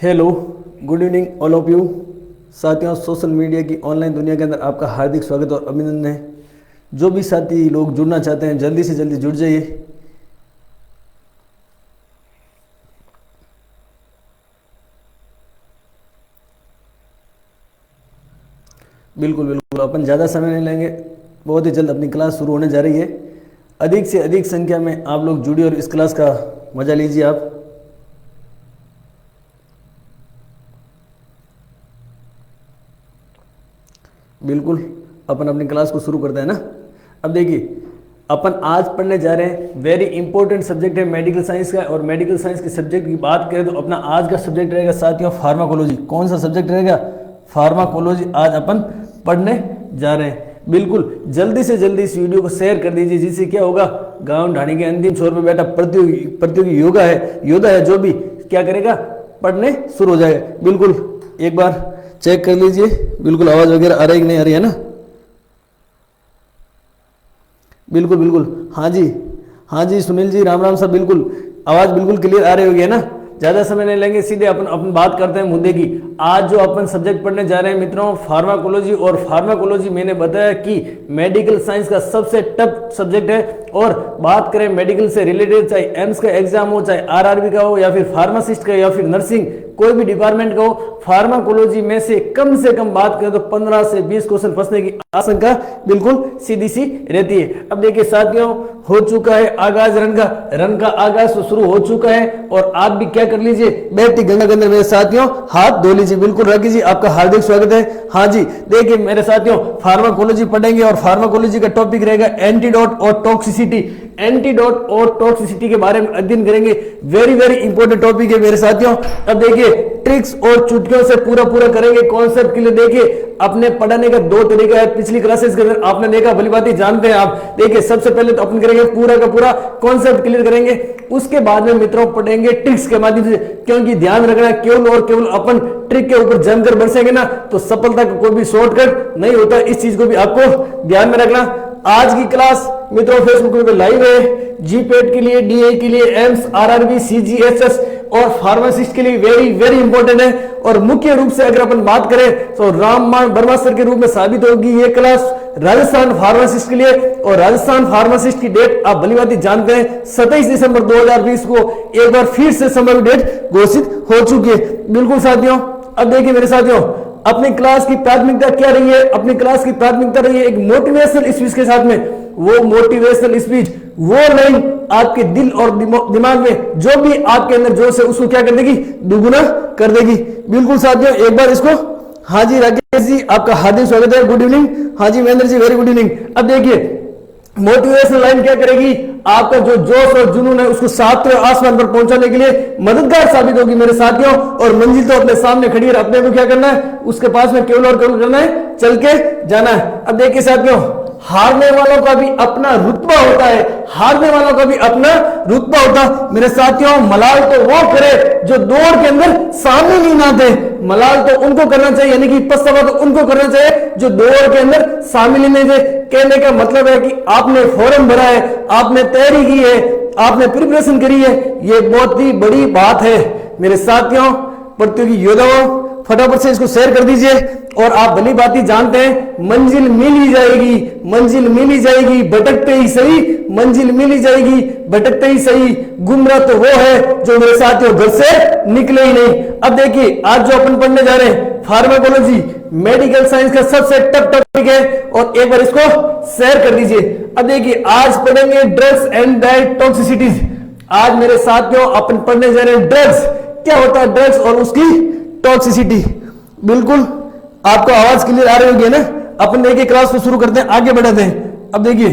Hello, good evening all of you. साथियों, social media की online दुनिया के अंदर आपका हार्दिक स्वागत और अभिनंदन है। जो भी साथी लोग जुड़ना चाहते हैं जल्दी से जल्दी जुड़ जाइए। बिल्कुल बिल्कुल, अपन ज़्यादा समय नहीं लेंगे, बहुत ही जल्द अपनी क्लास शुरू होने जा रही है। अधिक से अधिक संख्या में आप लोग जुड़िए और इस क्लास का मजा लीजिए आप। बिल्कुल, अपन अपनी क्लास को शुरू करते हैं ना। अब देखिए, अपन आज पढ़ने जा रहे हैं, वेरी इंपॉर्टेंट सब्जेक्ट है मेडिकल साइंस का। और मेडिकल साइंस के सब्जेक्ट की बात करें तो अपना आज का सब्जेक्ट रहेगा साथियों फार्माकोलॉजी। कौन सा सब्जेक्ट रहेगा? फार्माकोलॉजी आज अपन पढ़ने जा रहे हैं। बिल्कुल जल्दी से जल्दी इस वीडियो को शेयर कर दीजिए, जिससे क्या होगा, गांव ढाणी के अंतिम छोर पे बैठा प्रतियोगी योद्धा है जो भी क्या करेगा, पढ़ने शुरू हो जाएगा। बिल्कुल एक बार चेक कर लीजिए, बिल्कुल आवाज वगैरह आ रही कि नहीं आ रही है ना? बिल्कुल बिल्कुल, हाँ जी सुनील जी, राम राम साहब। बिल्कुल आवाज बिल्कुल क्लियर आ रही होगी है ना? ज्यादा समय नहीं लेंगे, सीधे अपन बात करते हैं मुद्दे की। आज जो अपन सब्जेक्ट पढ़ने जा रहे हैं मित्रों, फार्माकोलॉजी। और फार्माकोलॉजी मैंने बताया कि मेडिकल साइंस का सबसे टफ सब्जेक्ट है। और बात करें मेडिकल से रिलेटेड, चाहे एम्स का एग्जाम हो, चाहे आरआरबी का हो, या फिर फार्मासिस्ट का, या फिर नर्सिंग, कोई भी डिपार्टमेंट का हो, फार्माकोलॉजी में से कम बात करें तो 15 से 20 क्वेश्चन फंसने की आशंका बिल्कुल सीधी सी रहती है। अब देखिए साथियों, हो चुका है आगाज रन का आगाज तो शुरू हो चुका है। और आप भी क्या कर लीजिए, बैठी गंगा के अंदर मेरे साथियों हाथ धो लीजिए। बिल्कुल रखी जी, आपका हार्दिक स्वागत है। हाँ जी, देखिए मेरे साथियों, फार्माकोलॉजी पढ़ेंगे और फार्माकोलॉजी का टॉपिक रहेगा एंटीडोट और टॉक्सिसिटी। एंटीडोट और टॉक्सिसिटी के बारे में अध्ययन करेंगे। वेरी वेरी इंपॉर्टेंट टॉपिक है मेरे साथियों। अब देखिए, ट्रिक्स और चुटकियों से पूरा करेंगे कॉन्सेप्ट के लिए। देखिए, अपने पढ़ाने का दो तरीका है। पिछली क्लासेस के अंदर आपने देखा, भली बात ही जानते हैं आप। देखिए, सबसे पहले तो अपन करेंगे पूरा का पूरा कॉन्सेप्ट क्लियर करेंगे, उसके बाद में मित्रों पढ़ेंगे ट्रिक्स के माध्यम से। क्योंकि ध्यान रखना, केवल और केवल अपन ट्रिक के ऊपर जमकर बरसेंगे ना तो सफलता का कोई भी शॉर्टकट नहीं होता। इस चीज को भी आपको ध्यान में रखना। आज की क्लास मित्रों फेसबुक पे लाइव है, जीपेट के लिए, डीए के लिए, एम्स, आरआरबी, सीजीएचएस और फार्मासिस्ट के लिए वेरी वेरी इंपॉर्टेंट है। और मुख्य रूप से अगर अपन बात करें तो राममान वर्मा सर के रूप में साबित होगी ये क्लास राजस्थान फार्मासिस्ट के लिए। और राजस्थान फार्मासिस्ट की डेट आप भली बात जानते हैं, 27 दिसंबर 2020 को एक बार फिर से समर डेट घोषित हो चुकी है। बिल्कुल साथियों, अब देखिए मेरे साथियों, अपनी क्लास की प्राथमिकता क्या रही है? अपनी क्लास की प्राथमिकता रही है एक मोटिवेशनल स्पीच के साथ में। वो मोटिवेशनल स्पीच, वो लाइन आपके दिल और दिमाग में जो भी आपके अंदर जोश है उसको क्या कर देगी, दुगुना कर देगी। बिल्कुल साथियों, एक बार इसको, हाँ जी राकेश जी, आपका हार्दिक स्वागत है, गुड इवनिंग। हाँ जी Mahendra ji, very good evening. अब देखिए, मोटिवेशनल लाइन क्या करेगी, आपका जो जोश और जुनून है उसको सातवें आसमान पर पहुंचाने के लिए मददगार साबित होगी मेरे साथियों। और मंजिल तो अपने सामने खड़ी है, अपने को क्या करना है, उसके पास में केवल और केवल करना है, चल के जाना है। अब देखिए साथियों, हारने वालों का भी अपना रुतबा होता है, हारने वालों का भी अपना रुतबा होता है मेरे साथियों। मलाल तो वो करे जो दौड़ के अंदर सामने नहीं आते, मलाल तो उनको करना चाहिए, यानी कि पछतावा तो उनको करना चाहिए जो दौड़ के अंदर शामिल नहीं थे। कहने का मतलब है कि आपने फॉर्म भरा है, आपने तैयारी की है, आपने प्रिपरेशन करी है, ये बहुत ही बड़ी बात है मेरे साथियों। प्रतियोगी योद्धाओं, फटाफट से इसको शेयर कर दीजिए। और आप भली बात ही जानते हैं, मंजिल मिल ही जाएगी, मंजिल मिल ही जाएगी, भटकते ही सही, मंजिल मिल ही जाएगी, भटकते ही सही। गुमराह तो वो है जो मेरे साथियों घर से निकले ही नहीं। अब देखिए, आज जो अपन पढ़ने जा रहे हैं फार्माकोलॉजी, मेडिकल साइंस का सबसे टफ टॉपिक है। और एक बार इसको शेयर कर दीजिए। अब देखिए, आज पढ़ेंगे ड्रग्स एंड डाइट टॉक्सिसिटीज। आज मेरे साथियों अपन पढ़ने जा रहे हैं ड्रग्स, क्या होता है ड्रग्स और उसकी टॉक्सिसिटी। बिल्कुल आपको आवाज क्लियर आ रही होगी ना? अपन देखिए क्लास को शुरू करते हैं, आगे बढ़ाते हैं। अब देखिए,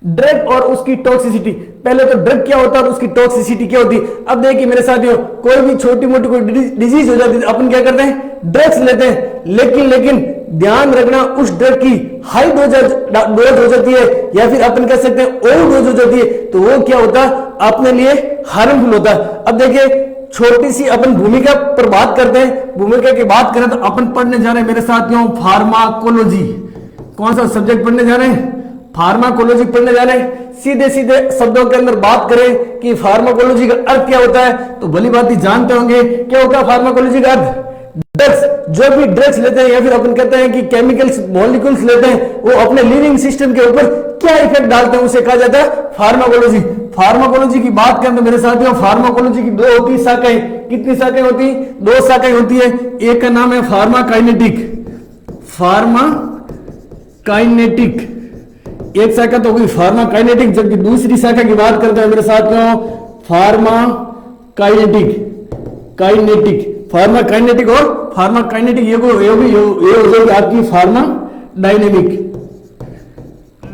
ड्रग और उसकी टॉक्सिसिटी। पहले तो ड्रग क्या होता है और उसकी टॉक्सिसिटी क्या होती है। अब देखिए मेरे साथियों, कोई भी छोटी मोटी कोई डिजीज हो जाती है, अपन क्या करते हैं, ड्रग्स लेते हैं। लेकिन ध्यान रखना, उस ड्रग की हाई डोज हो जाती है, या फिर अपन कह सकते हैं ओवर डोज हो जाती है, तो वो क्या होता है, अपने लिए हार्मफुल होता है। अब देखिए, छोटी सी अपन भूमिका पर बात करते हैं। भूमिका की बात करें तो अपन पढ़ने जा रहे हैं मेरे साथियों फार्माकोलॉजी। कौन सा सब्जेक्ट पढ़ने जा रहे हैं? फार्माकोलॉजी पढ़ने जा रहे हैं। सीधे सीधे शब्दों के अंदर बात करें कि फार्माकोलॉजी का अर्थ क्या होता है, तो भली बात ही जानते होंगे क्या होता है फार्माकोलॉजी का अर्थ। ड्रग्स, जो भी ड्रग्स लेते हैं या फिर अपन कहते हैं कि केमिकल्स मॉलिक्यूल्स लेते हैं, वो अपने लिविंग सिस्टम के ऊपर क्या इफेक्ट डालते हैं, उसे कहा जाता है फार्माकोलॉजी। फार्माकोलॉजी की बात करें तो मेरे साथियों, फार्माकोलॉजी की दो होती शाखाएं। कितनी शाखाएं होती? दो शाखाएं होती है। एक का नाम है फार्माकाइनेटिक, फार्माकाइनेटिक एक शाखा तो हुई फार्माकाइनेटिक, जबकि दूसरी शाखा की बात करते हैं मेरे साथियों फार्माकाइनेटिक, काइनेटिक, फार्माकाइनेटिक और फार्माकाइनेटिक ये हो जाएगी आपकी फार्मा डायनेमिक।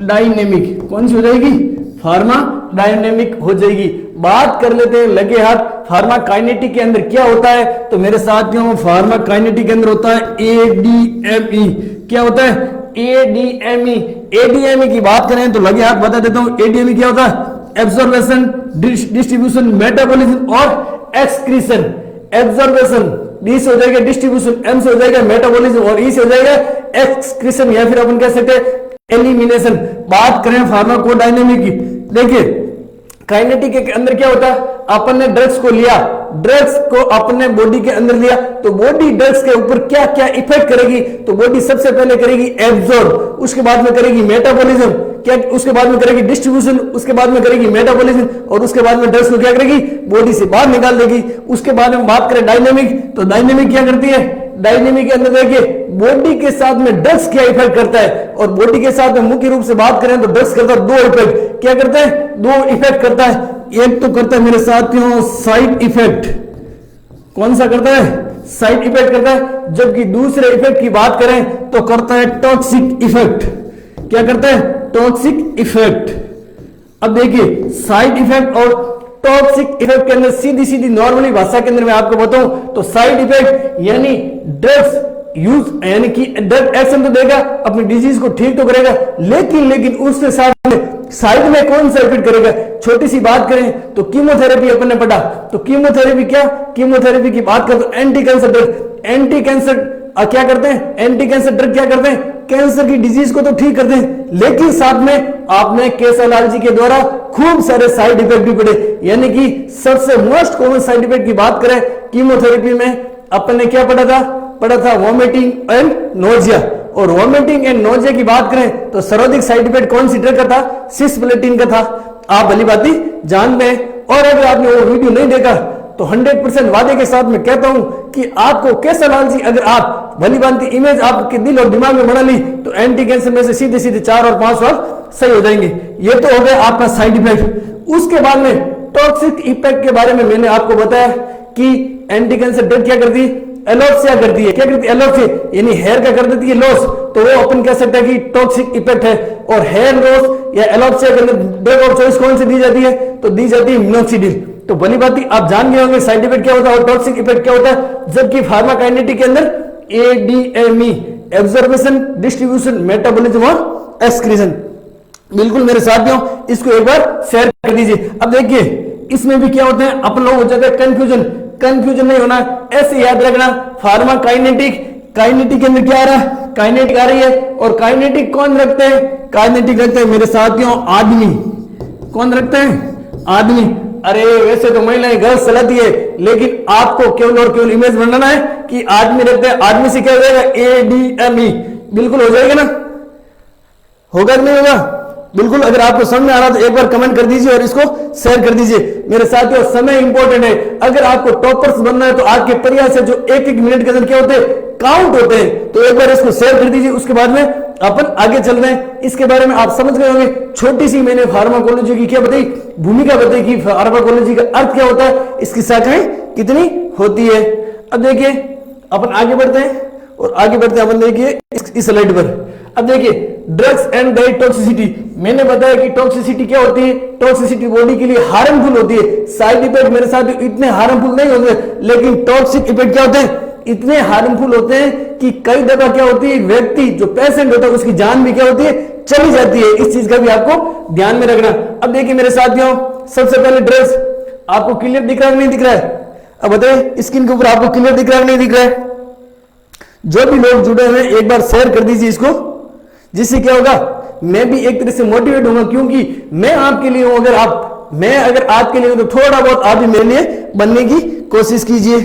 डायनेमिक कौन सी हो जाएगी? फार्मा डायनेमिक हो जाएगी। बात कर लेते हैं लगे हाथ फार्माकाइनेटिक के अंदर क्या होता है, तो मेरे साथियों फार्माकाइनेटिक के अंदर होता है एडीएमई। क्या होता है? एडीएमई। एडीएमई की बात करें तो लगे हाथ बता देता हूं एडीएमई क्या होता है? एब्जॉर्बेशन, डिस्ट्रीब्यूशन, मेटाबॉलिज्म और एक्सक्रीशन। एब्जॉर्बेशन डी से हो जाएगा डिस्ट्रीब्यूशन, एम से हो जाएगा मेटाबॉलिज्म और ई से हो जाएगा एक्सक्रीशन या फिर अपन कह सकते हैं एलिमिनेशन। बात करें फार्माकोडायनेमिक की, देखिए काइनेटिक के अंदर क्या होता है, अपन ने ड्रग्स को लिया, ड्रग्स को अपने बॉडी के अंदर लिया, तो बॉडी ड्रग्स के ऊपर क्या क्या इफेक्ट करेगी, तो बॉडी सबसे पहले करेगी एब्जॉर्ब, उसके बाद में करेगी मेटाबॉलिज्म, क्या उसके बाद में करेगी डिस्ट्रीब्यूशन, उसके बाद में करेगी मेटाबॉलिज्म और उसके बाद में ड्रग्स को क्या करेगी? बॉडी से बाहर निकाल देगी। उसके बाद में बात करें डायनेमिक, तो डायनेमिक क्या करती है? डायनेमिक के अंदर देखिए बॉडी के साथ में ड्रग्स क्या इफेक्ट करता है, और बॉडी के साथ में मुख्य रूप से बात करें तो ड्रग्स करता है दो इफेक्ट। क्या करता है? दो इफेक्ट करता है। एक तो करता है मेरे साथियों साइड इफेक्ट। कौन सा करता है? साइड इफेक्ट करता है। जबकि दूसरे इफेक्ट की बात करें तो करता है टॉक्सिक इफेक्ट। क्या करता है? Toxic effect. अब देखिए साइड इफेक्ट और टॉक्सिक इफेक्ट के अंदर सीधी सीधी नॉर्मली भाषा के अंदर मैं आपको बताऊं तो साइड इफेक्ट यानी ड्रग्स यूज, यानी कि ड्रग एक्शन तो देगा, अपनी डिजीज को ठीक तो करेगा, लेकिन उसके साथ में साइड में कौन सा इफेक्ट करेगा? छोटी सी बात करें तो कीमोथेरेपी अपन ने पढ़ा, तो कीमोथेरेपी क्या? कीमोथेरेपी की बात करें तो anti cancer drug, anti cancer क्या करते हैं? एंटी कैंसर ड्रग क्या करते हैं? कैंसर की डिजीज को तो ठीक करते हैं, लेकिन साथ में आपने केसालाल जी के द्वारा खूब सारे साइड इफेक्ट भी पढ़े। यानी कि सबसे मोस्ट कॉमन साइड इफेक्ट की बात करें कीमोथेरेपी में अपन ने क्या पढ़ा था वॉमिटिंग एंड नोजिया। और वॉमिटिंग एंड नोजिया की बात करें तो सर्वाधिक साइड इफेक्ट कौन सी ड्रग का था? सिस्प्लेटिन का था। आप भली बात जानते हैं। और अगर आपने वो वीडियो नहीं देखा तो 100% वादे के साथ मैं कहता हूं कि आपको केसालाल जी, अगर आप भली भांति इमेज आपके दिल और दिमाग में बना ली तो एंटी कैंसर में से सीधे सीधे 4 और 5 साल सही हो जाएंगे। ये तो हो गया आपका साइड इफेक्ट। उसके बाद में टॉक्सिक इफेक्ट के बारे में मैंने आपको बताया कि एंटी कैंसर ड्रग क्या करती है? एलोप्सिया करती है। क्या करती है? एलोप्सिया यानी हेयर का कर देती है लॉस, तो वो अपन कह सकते हैं कि टॉक्सिक इफेक्ट है। और हेयर लॉस या एलोप्सिया के अंदर ड्रग ऑफ चॉइस कौन सी दी जाती है? तो दी जाती है मिनोक्सिडिल। तो भली बात आप जान गए होंगे साइड इफेक्ट क्या होता है और टॉक्सिक इफेक्ट क्या होता है। जबकि फार्माकाइनेटिक के अंदर एडीएमई, एब्जॉर्बेशन, डिस्ट्रीब्यूशन, मेटाबॉलिज्म और एक्सक्रीशन। बिल्कुल मेरे साथियों इसको एक बार शेयर कर दीजिए। अब देखिए इसमें भी क्या होते हैं, अपन लोग हो जाते हैं कंफ्यूजन नहीं होना, ऐसे याद रखना। फार्माकाइनेटिक, काइनेटिक के अंदर क्या आ रहा है? काइनेटिक आ रही है। और काइनेटिक कौन रखते हैं? काइनेटिक रखते हैं मेरे साथियों आदमी। कौन रखते हैं? आदमी। अरे वैसे तो महिलाएं गर्ल्स चलाती है, लेकिन आपको केवल और केवल इमेज बनाना है कि आदमी रखते हैं। आदमी से क्या हो जाएगा? एडीएमई। बिल्कुल हो जाएगा ना? होगा कि नहीं होगा? बिल्कुल। अगर आपको समझ में आ रहा तो एक बार कमेंट कर दीजिए और इसको शेयर कर दीजिए। मेरे साथियों समय इंपॉर्टेंट है। अगर आपको टॉपर्स बनना है तो आज के प्रयास से जो एक मिनट के अंदर क्या होते हैं? काउंट होते हैं। तो एक बार इसको शेयर कर दीजिए, उसके बाद में अपन आगे चल रहे हैं। इसके बारे में आप समझ गए होंगे। छोटी सी मैंने फार्माकोलॉजी की क्या बताई, भूमिका बताई कि फार्माकोलॉजी का अर्थ क्या होता है, इसकी शाखाएं कितनी होती है। अब देखिए अपन आगे बढ़ते हैं और आगे बढ़ते हैं अपन देखिए इस स्लाइड पर। अब देखिए ड्रग्स एंड डाइट टॉक्सिसिटी। मैंने बताया कि टॉक्सिसिटी क्या होती है, टॉक्सिसिटी बॉडी के लिए हार्मफुल होती है। साइड इफेक्ट मेरे साथ इतने हार्मफुल नहीं होते, लेकिन टॉक्सिक इफेक्ट क्या होते हैं, इतने हार्मफुल होते हैं कि कई दफा क्या होती है, व्यक्ति जो पेशेंट होता है उसकी जान भी क्या होती है, चली जाती है। इस चीज का भी आपको ध्यान में रखना। अब देखिए मेरे साथियों, सबसे पहले ड्रग्स आपको क्लियर दिख रहा है नहीं दिख रहा है? अब बताइए स्क्रीन के ऊपर आपको क्लियर दिख रहा है नहीं दिख रहा है? जो भी लोग जुड़े हुए एक बार शेयर कर दीजिए इसको, जिससे क्या होगा मैं भी एक तरह से मोटिवेट होऊंगा, क्योंकि मैं आपके लिए हूं। मैं अगर आपके लिए हूं तो थोड़ा बहुत आप भी मेरे लिए बनने की कोशिश कीजिए।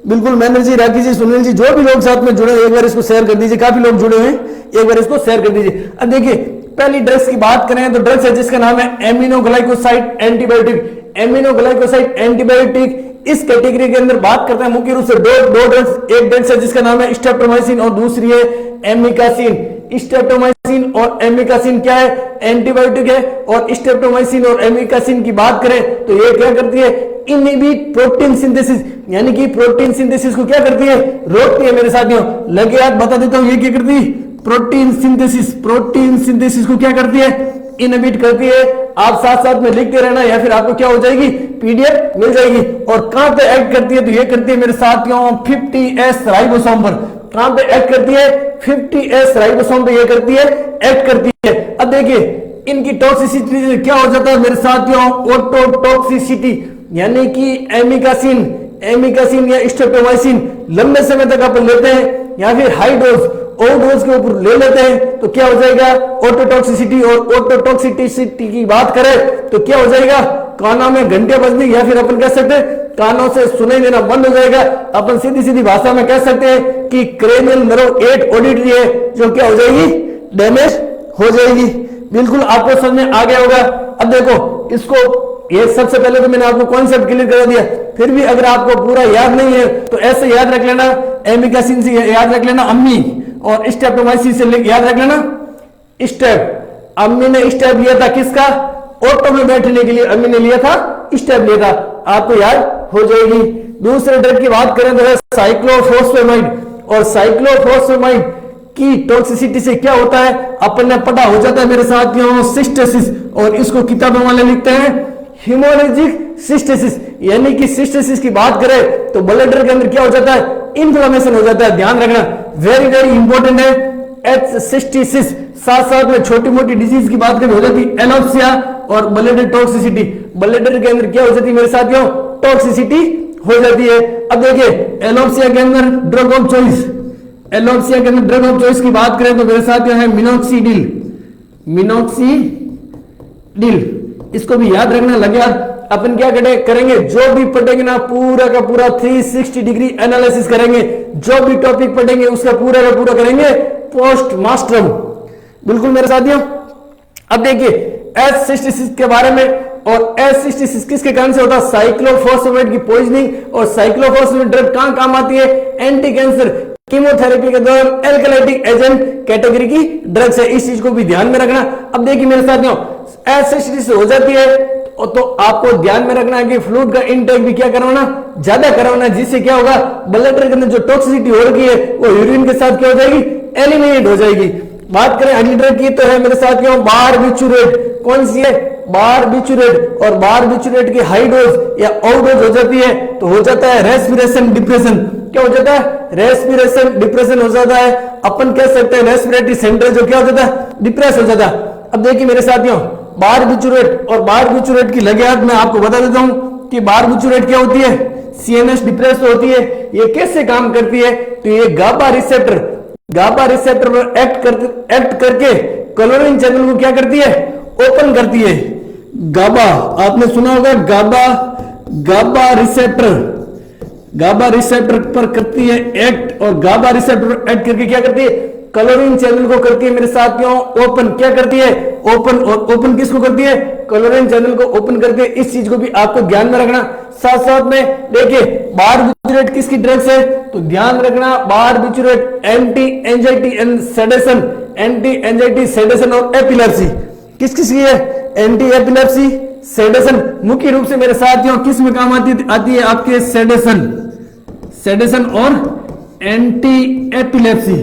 बिल्कुल महेंद्र जी, राखी जी, सुनील जी, जो भी लोग साथ में जुड़े एक बार इसको शेयर कर दीजिए। काफी लोग जुड़े हुए हैं, एक बार इसको शेयर कर दीजिए। अब देखिए, पहली ड्रग्स की बात करें तो ड्रग्स है जिसका नाम है एमिनोग्लाइकोसाइड एंटीबायोटिक। एमिनोग्लाइकोसाइड एंटीबायोटिक इस कैटेगरी के अंदर बात करते हैं मुख्य रूप से दो ड्रग्स। एक ड्रग्स है जिसका नाम है स्ट्रेप्टोमाइसिन और दूसरी है एमिकासिन। स्ट्रेप्टोमाइसिन और एमिकासिन क्या है? एंटीबायोटिक है। और स्ट्रेप्टोमाइसिन और एमिकासिन की बात करें तो ये क्या करती है? इनहिबिट प्रोटीन सिंथेसिस, यानी कि प्रोटीन सिंथेसिस को क्या करती है? रोकती है मेरे साथियों। लगे हाथ बता देता हूं ये क्या करती है? प्रोटीन सिंथेसिस को क्या करती है? इनहिबिट करती है। आप साथ साथ में लिखते रहना या फिर आपको क्या हो जाएगी? पीडीएफ मिल जाएगी। और कहां पे एक्ट करती है? तो ये करती है मेरे साथियों 50S राइबोसोम पर। कहां पे एक्ट करती है? 50S राइबोसोम पे ये करती है, एक्ट करती है। अब देखिए इनकी टॉक्सिसिटी से क्या हो जाता है मेरे साथियों? ओटोटॉक्सिसिटी, यानी कि एमिकासिन या स्ट्रेप्टोमाइसिन लंबे समय तक अपन लेते हैं या फिर हाई डोज ओवरडोज के ऊपर ले लेते हैं तो क्या हो जाएगा? ओटोटॉक्सिसिटी। और ओटोटॉक्सिसिटी की बात करें तो क्या हो जाएगा? कानों में घंटे बजने या फिर अपन कह सकते हैं कानों से सुनाई देना बंद हो जाएगा। अपन सीधी भाषा में कह सकते हैं कि क्रेनियल नर्व 8 ऑडिटरी है जो क्या हो जाएगी? डैमेज हो जाएगी। बिल्कुल आपको समझ में आ गया होगा। अब देखो इसको, ये सबसे पहले तो मैंने आपको कॉन्सेप्ट क्लियर करा दिया, फिर भी अगर आपको पूरा याद नहीं है तो ऐसे याद रख लेना। एमिकासिन से याद रख लेना अम्मी, और स्ट्रेप्टोमाइसिन से याद रख लेना स्टेप। अम्मी ने स्टेप लिया था किसका? ऑटो में बैठने के लिए अम्मी ने लिया था, स्टेप लिया था, आपको याद हो जाएगी। दूसरे ड्रग की बात करें तो है साइक्लोफॉस्फेमाइड। और साइक्लोफॉस्फेमाइड की टॉक्सिसिटी से क्या होता है? अपन ने पता हो जाता है मेरे साथियों सिस्टेसिस, और इसको किताबों वाले लिखते हैं हिमोरेजिक सिस्टेसिस। यानी कि सिस्टेसिस की बात करें तो ब्लड के अंदर क्या हो जाता है? इन्फ्लेमेशन हो जाता है। ध्यान रखना, वेरी वेरी इंपॉर्टेंट है। H66 साथ साथ में छोटी मोटी डिजीज की बात करें हो जाती है एनोप्सिया और ब्लड टॉक्सिसिटी। ब्लड के अंदर क्या हो जाती है मेरे साथियों? टॉक्सिसिटी हो जाती है। अब देखिए एनोप्सिया के अंदर ड्रग ऑफ चॉइस, एनोप्सिया के अंदर ड्रग ऑफ चॉइस की बात करें तो मेरे साथियों है मिनोक्सीडिल। इसको भी याद रखना। लगे अपन क्या करेंगे? जो भी पढ़ेंगे ना पूरा का पूरा 360 डिग्री एनालिसिस करेंगे। जो भी टॉपिक पढ़ेंगे उसका पूरा का पूरा करेंगे पोस्ट मास्टरम। बिल्कुल मेरे साथियों। अब देखिए H66 के बारे में, और H66 किसके कारण से होता है? साइक्लोफॉस्फेट की पॉइजनिंग। और साइक्लोफॉस्फेट ड्रग कहां काम आती है? एंटी कैंसर कीमोथेरेपी के दौरान एल्कलाइटिक एजेंट कैटेगरी की ड्रग्स है। इस चीज को भी ध्यान में रखना। अब देखिए मेरे साथियों H66 हो जाती है तो आपको ध्यान में रखना है कि फ्लूइड का इनटेक भी क्या करवाना? ज्यादा करवाना, जिससे क्या होगा? ब्लड के अंदर जो टॉक्सिसिटी हो रही है वो यूरिन के साथ क्या हो जाएगी? एलिमिनेट हो जाएगी। बात करें अगली ड्रग की तो है मेरे साथियों बारबिटूरेट। कौन सी है? बारबिटूरेट। और बारबिटूरेट की हाई डोज या ओवरडोज हो जाती है तो हो जाता है रेस्पिरेशन डिप्रेशन। क्या हो जाता है? रेस्पिरेशन डिप्रेशन हो जाता है। अपन कह सकते हैं रेस्पिरेटरी सेंटर जो क्या हो जाता है? डिप्रेस हो जाता है। अब देखिए मेरे साथियों बारबिटूरेट और बारबिटूरेट की लगे हाथ मैं आपको बता देता हूं कि बारबिटूरेट क्या होती है? सीएनएस डिप्रेस होती है। ये कैसे काम करती है? तो ये गाबा रिसेप्टर पर एक्ट करके क्लोरीन चैनल को क्या करती है? ओपन करती है। गाबा आपने सुना होगा, गाबा रिसेप्टर पर करती है एक्ट, और गाबा रिसेप्टर पर एक्ट करके क्या करती है? क्लोरीन चैनल को करती है मेरे साथियों ओपन। क्या करती है? ओपन। और ओपन किसको करती है? क्लोरीन चैनल को ओपन करती है। इस चीज को भी आपको ध्यान में रखना। साथ साथ में देखिए बारबिटूरेट किसकी ड्रग्स है? तो ध्यान रखना बारबिटूरेट एंटी एंजाइटी सेडेशन और एपिलेप्सी। किसकी है? Anti epilepsy sedation. मुख्य रूप से मेरे साथियों किस में काम आती है? आपके सेडेशन और एंटी एपिलेप्सी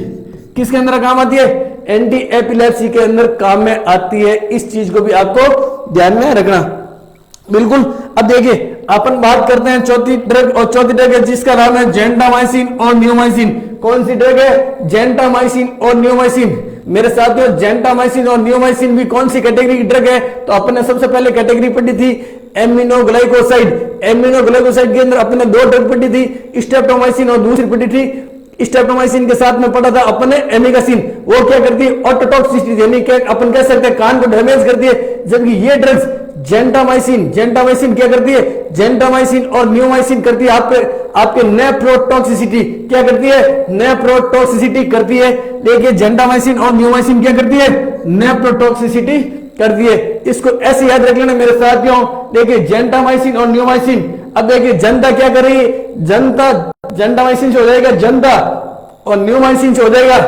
किसके अंदर काम आती है? एंटी एपिलेप्सी के अंदर काम में आती है। इस चीज को भी आपको ध्यान में रखना। बिल्कुल। अब देखिए अपन बात करते हैं चौथी ड्रग, और चौथी ड्रग है जिसका नाम है जेंटामाइसिन और नियोमाइसिन। कौन सी ड्रग है? जेंटामाइसिन और नियोमाइसिन। मेरे साथियों जेंटामाइसिन और नियोमाइसिन भी कौन सी कैटेगरी की ड्रग है? तो अपन ने सबसे पहले कैटेगरी पढ़ी थी एमिनोग्लाइकोसाइड। एमिनोग्लाइकोसाइड के अंदर अपन ने दो ड्रग पढ़ी थी, स्ट्रेप्टोमाइसिन और दूसरी पढ़ी थी स्ट्रेप्टोमाइसिन के साथ में पढ़ा था अपन ने एमिकासिन, वो क्या करती है ऑटोटॉक्सिसिटी, यानी क्या अपन कह सकते हैं कान को डैमेज करती है। जबकि ये ड्रग्स जेंटामाइसिन क्या करती है, जेंटामाइसिन और न्यूमाइसिन करती है आपके नेफ्रोटॉक्सिसिटी, क्या करती है, नेफ्रोटॉक्सिसिटी करती है। देखिए जेंटामाइसिन और न्यूमाइसिन क्या करती है, नेफ्रोटॉक्सिसिटी करती है। इसको ऐसे याद रख लेना मेरे साथियों। देखिए जेंटामाइसिन और न्यूमाइसिन, अब देखिए जनता क्या कर रही है, जनता जेंटामाइसिन से हो जाएगा जनता और न्यूमाइसिन से हो जाएगा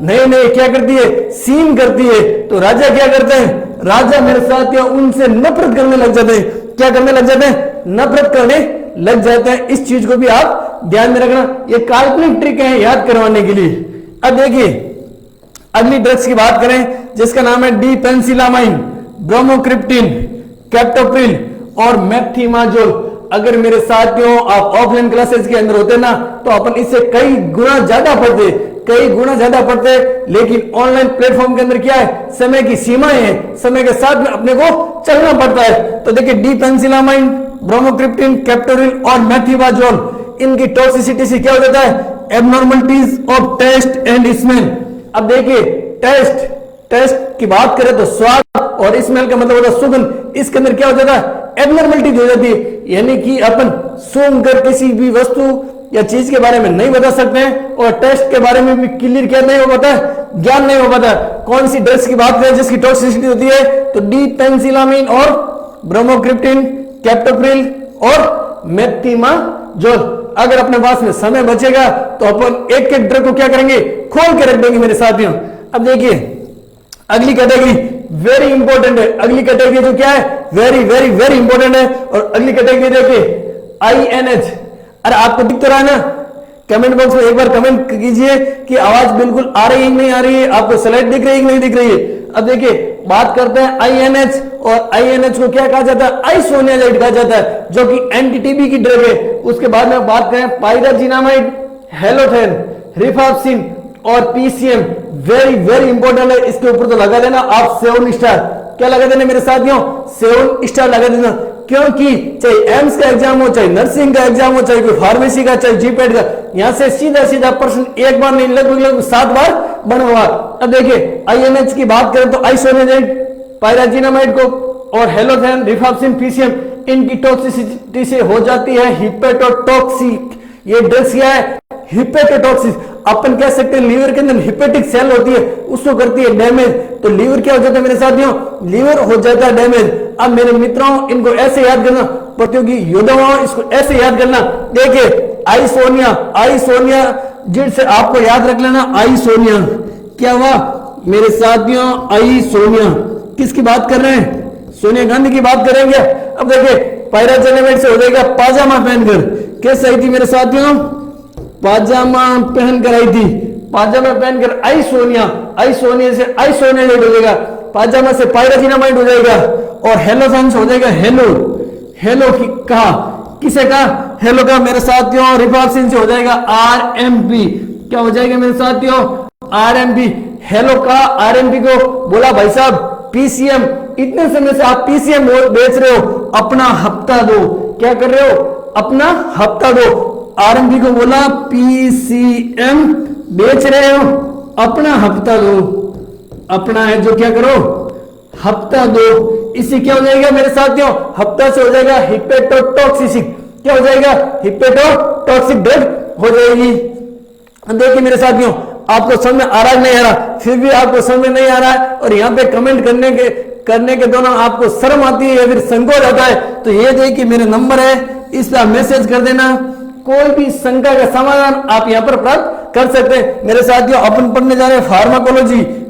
नहीं क्या करती है, सीन करती है। तो राजा क्या करते हैं, राजा मेरे साथियों उनसे नफरत करने लग जाते हैं। क्या करने लग जाते हैं, नफरत करने लग जाते हैं। इस चीज को भी आप ध्यान में रखना, ये काल्पनिक ट्रिक है याद करवाने के लिए। अब देखिए अगली ड्रग्स की बात करें जिसका नाम है डिपेंसिलामाइन, ब्रोमोक्रिप्टिन, कैप्टोप्रिल और मेथिमाजोल। अगर मेरे साथियों आप ऑफलाइन क्लासेस के अंदर होते ना तो अपन इससे कई गुना ज्यादा पढ़ते, लेकिन ऑनलाइन प्लेटफॉर्म के अंदर क्या है, समय की सीमाएं हैं, समय के साथ में अपने को चलना पड़ता है। तो देखिए डिपेंसिलामाइन, ब्रोमोक्रिप्टिन, कैप्टोप्रिल और मेथिमाजोल, इनकी टॉक्सिसिटी से क्या हो जाता है, abnormalities of taste and smell. अब देखिए टेस्ट की बात करें तो स्वाद और स्मेल का मतलब होता है सुगंध, इसके अंदर क्या हो जाता है, एब्नॉर्मलिटी हो जाती है। यानी कि अपन सूंघ कर किसी भी वस्तु या चीज के बारे में नहीं बता सकते हैं और टेस्ट के बारे में भी क्लियर क्या नहीं हो पाता है, ज्ञान नहीं हो पाता। कौन सी ड्रग्स की बात करें जिसकी टॉक्सिसिटी होती है, तो डिपेंसिलामाइन और ब्रोमोक्रिप्टिन, कैप्टोप्रिल और मेथिमाजोल। अगर अपने पास में समय बचेगा तो अपन एक एक ड्रग को क्या करेंगे, खोल के रख देंगे मेरे साथियों। अब देखिए अगली कैटेगरी वेरी इंपॉर्टेंट है, अगली कैटेगरी जो क्या है, वेरी इंपॉर्टेंट है। और अगली कैटेगरी देखिए INH। अरे आपको दिख तो रहा है ना, कमेंट बॉक्स में एक बार कमेंट कीजिए कि आवाज बिल्कुल आ रही है नहीं आ रही है, आपको स्लाइड दिख रही है कि नहीं दिख रही है। अब देखिए बात करते हैं INH, और INH को क्या कहा जाता है, आइसोनियाजाइड कहा जाता है, जो कि एंटी-टीबी की ड्रग है। उसके बाद में बात करें पायराजिनामाइड, हेलोथेन, रिफाप्सिन और PCM, वेरी इंपॉर्टेंट है। इसके ऊपर तो लगा देना आप 7 स्टार, क्या लगा देना मेरे साथियों, 7 स्टार लगा देना। क्योंकि चाहे एम्स का एग्जाम हो, चाहे नर्सिंग का एग्जाम हो, चाहे कोई फार्मेसी का, चाहे जीपेट का, यहां से सीधा प्रश्न एक बार नहीं लगभग 7 बार बना हुआ। अब देखिए INH की बात करें तो आइसोनियाजाइड, पायराजिनामाइड को और हेलोथेन, रिफाप्सिन, PCM, इनकी टॉक्सिसिटी से हो जाती है हिपेटोटॉक्सिक। ये ड्रग्स क्या है, हिपेटोटॉक्सिस। अपन कह सकते हैं लीवर के अंदर हिपेटिक सेल होती है, उसको करती है डैमेज। तो लीवर क्या हो जाता है मेरे साथियों, लीवर हो जाता है डैमेज। अब मेरे मित्रों इनको ऐसे याद करना, प्रतियोगी योद्धाओं इसको ऐसे याद करना। देखिए आइसोनिया जिड से आपको याद रख लेना, आइसोनिया क्या हुआ मेरे साथियों, आइसोनिया किसकी बात कर रहे हैं, सोनिया गांधी की बात करेंगे। अब देखिए पायराजिनामाइड से हो जाएगा पाजामा पहनकर, कैसे आई थी मेरे साथियों, पाजामा पहनकर आई थी, पाजामा पहनकर आइसोनिया से आइसोनियाजाइड हो जाएगा, पाजामा से पायराजिनामाइड हो जाएगा और हेलोथेन से हो जाएगा हेलो की कहा, किसे कहा, हेलो का मेरे साथियों, रिफाप्सिन से हो जाएगा RMP। क्या हो जाएगा मेरे साथियों, RMP। हेलो का RMP को बोला भाई साहब PCM। इतने समय से आप PCM बेच रहे हो, अपना हफ्ता दो। क्या कर रहे हो, अपना हफ्ता दो। RMP को बोला PCM बेच रहे हो, अपना हफ्ता दो। अपना है जो क्या करो, हफ्ता दो। इससे क्या हो जाएगा मेरे साथियों, हफ्ता से हो जाएगा हिपेटोटॉक्सिक। क्या हो जाएगा, हिपेटोटॉक्सिक ड्रग हो जाएगी। देखिए मेरे साथियों आपको समझ में आ रहा है नहीं आ रहा, फिर भी आपको समझ में नहीं आ रहा है और यहाँ पे कमेंट करने के दौरान आपको शर्म आती है या फिर संकोच आता है, तो ये देखिए मेरे नंबर है, इस पर मैसेज कर देना। कोई भी शंका का समाधान आप यहाँ पर प्राप्त कर सकते हैं। मेरे साथियों अपन पढ़ने जा रहे हैं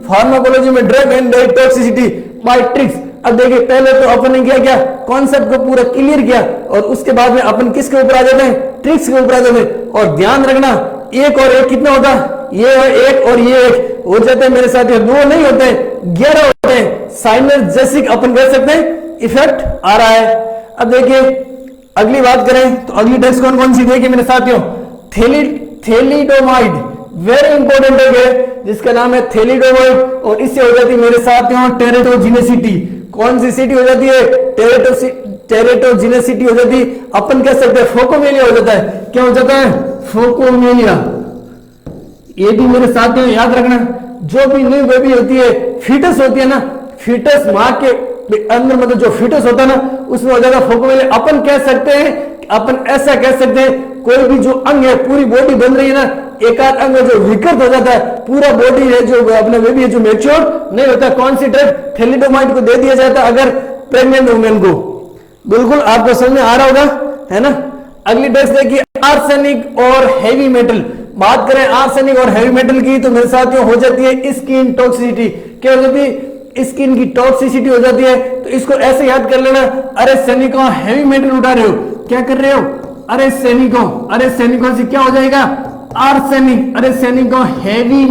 फार्माकोलॉजी में drug and toxicity by tricks. अब देखिए पहले तो अपन ने क्या कॉन्सेप्ट को पूरा क्लियर किया और उसके बाद में अपन किसके ऊपर आ जाते हैं, ट्रिक्स के ऊपर आ जाते हैं। और ध्यान रखना एक और एक कितना होता है, ये एक और ये एक हो जाते हैं मेरे साथियों, 2 नहीं होते हैं 11 होते हैं। साइनर्जेसिक अपन कह सकते हैं इफेक्ट आ रहा है। अब देखिए अगली बात करें तो अगली ड्रग्स कौन सी देखिए मेरे साथियों, थैलिडोमाइड, वेरी इंपॉर्टेंट ड्रग है जिसका नाम है थैलिडोमाइड और इससे हो जाती है मेरे साथियों टेरेटोजिनेसिटी। कौन सी सिटी हो जाती है, टेरेटोजिनेसिटी हो जाती है। अपन कह सकते हैं फोकोमेलिया हो जाता है। क्या हो जाता है, फोकोमेलिया। ये भी मेरे साथियों याद रखना, जो भी न्यू बेबी होती है, फीटस होती है ना, फीटस माँ के अंदर मतलब जो फीटस होता है ना, उसमें हो जाएगा फोकोमेलिया। अपन कह सकते हैं, अपन ऐसा कह सकते हैं, कोई भी जो अंग है, पूरी बॉडी बन रही है ना, एक आध अंग जो विकृत हो जाता है, पूरा बॉडी है जो अपना बेबी है जो मैच्योर नहीं होता, कौन सी ड्रग, थैलिडोमाइड को दे दिया जाता है अगर प्रेग्नेंट वुमेन को। बिल्कुल आपको समझ में आ रहा होगा, है ना। अगली ड्रग्स देखिए, आर्सेनिक और हेवी मेटल। बात करें आर्सेनिक और हेवी मेटल की तो मेरे साथियों हो जाती है स्किन टॉक्सिसिटी। क्या हो जाती है? स्किन की टॉक्सिसिटी हो जाती है। तो इसको ऐसे याद कर लेना, अरे सैनिकों हेवी मेटल उठा रहे हो, क्या कर रहे हो, अरे सैनिकों से क्या हो जाएगा, आर्सेनिक। अरे सैनिकों हेवी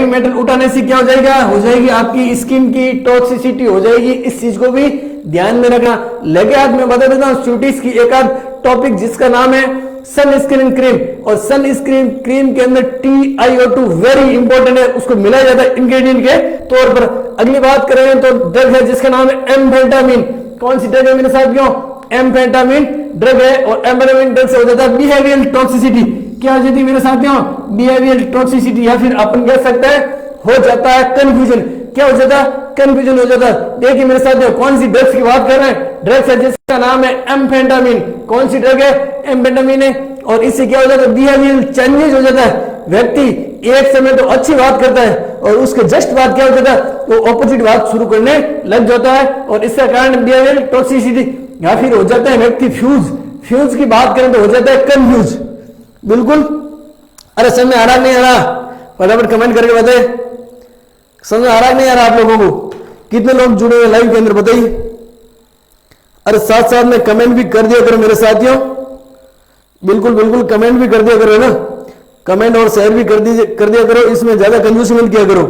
मेटल उठाने से क्या हो जाएगा, हो जाएगी आपकी स्किन की टॉक्सिसिटी हो जाएगी। इस चीज को भी ध्यान में रखना। लगे हाथ में बता देता हूं स्टूडेंट्स की एक आध टॉपिक जिसका नाम है सनस्क्रीन क्रीम। और सनस्क्रीन क्रीम के अंदर TiO2 वेरी इंपॉर्टेंट है, उसको मिलाया जाता है इंग्रेडिएंट के तौर पर। अगली बात करें तो ड्रग है जिसका नाम है एम्फेटामिन। कौन सी ड्रग है मेरे साथियों, एम्फेटामिन ड्रग है। और एम्फेटामिन ड्रग से हो जाता है बिहेवियरल टॉक्सिसिटी। क्या हो जाती है मेरे साथियों, बिहेवियरल टॉक्सिसिटी, या फिर अपन कह सकते हैं हो जाता है कंफ्यूजन। क्या हो जाता है, कंफ्यूजन हो जाता है। देखिए मेरे साथियों कौन सी ड्रग्स की बात कर रहे हैं, ड्रग्स है जिसका नाम है एम्फेटामिन। कौन सी ड्रग है, एम्फेटामिन है। और इससे क्या हो जाता है, बिहेवियरल चेंजेस हो जाता है। व्यक्ति एक समय तो अच्छी बात करता है और उसके जस्ट बाद क्या हो जाता है, वो ऑपोजिट बात शुरू करने लग जाता है। और इसका कारण बिहेवियरल टॉक्सिसिटी, या फिर हो जाता है व्यक्ति फ्यूज की बात करें तो हो जाता है कंफ्यूज। बिल्कुल, अरे समझ में आ रहा नहीं आ रहा, फटाफट कमेंट करके बताइए, समझ आ रहा नहीं आ रहा आप लोगों को। कितने लोग जुड़े हुए लाइव के अंदर बताइए। अरे साथ साथ में कमेंट भी कर दिया करो मेरे साथियों, बिल्कुल कमेंट भी कर दिया करो ना, कमेंट और शेयर भी कर दिया करो, इसमें ज्यादा कंजूसी मत किया करो।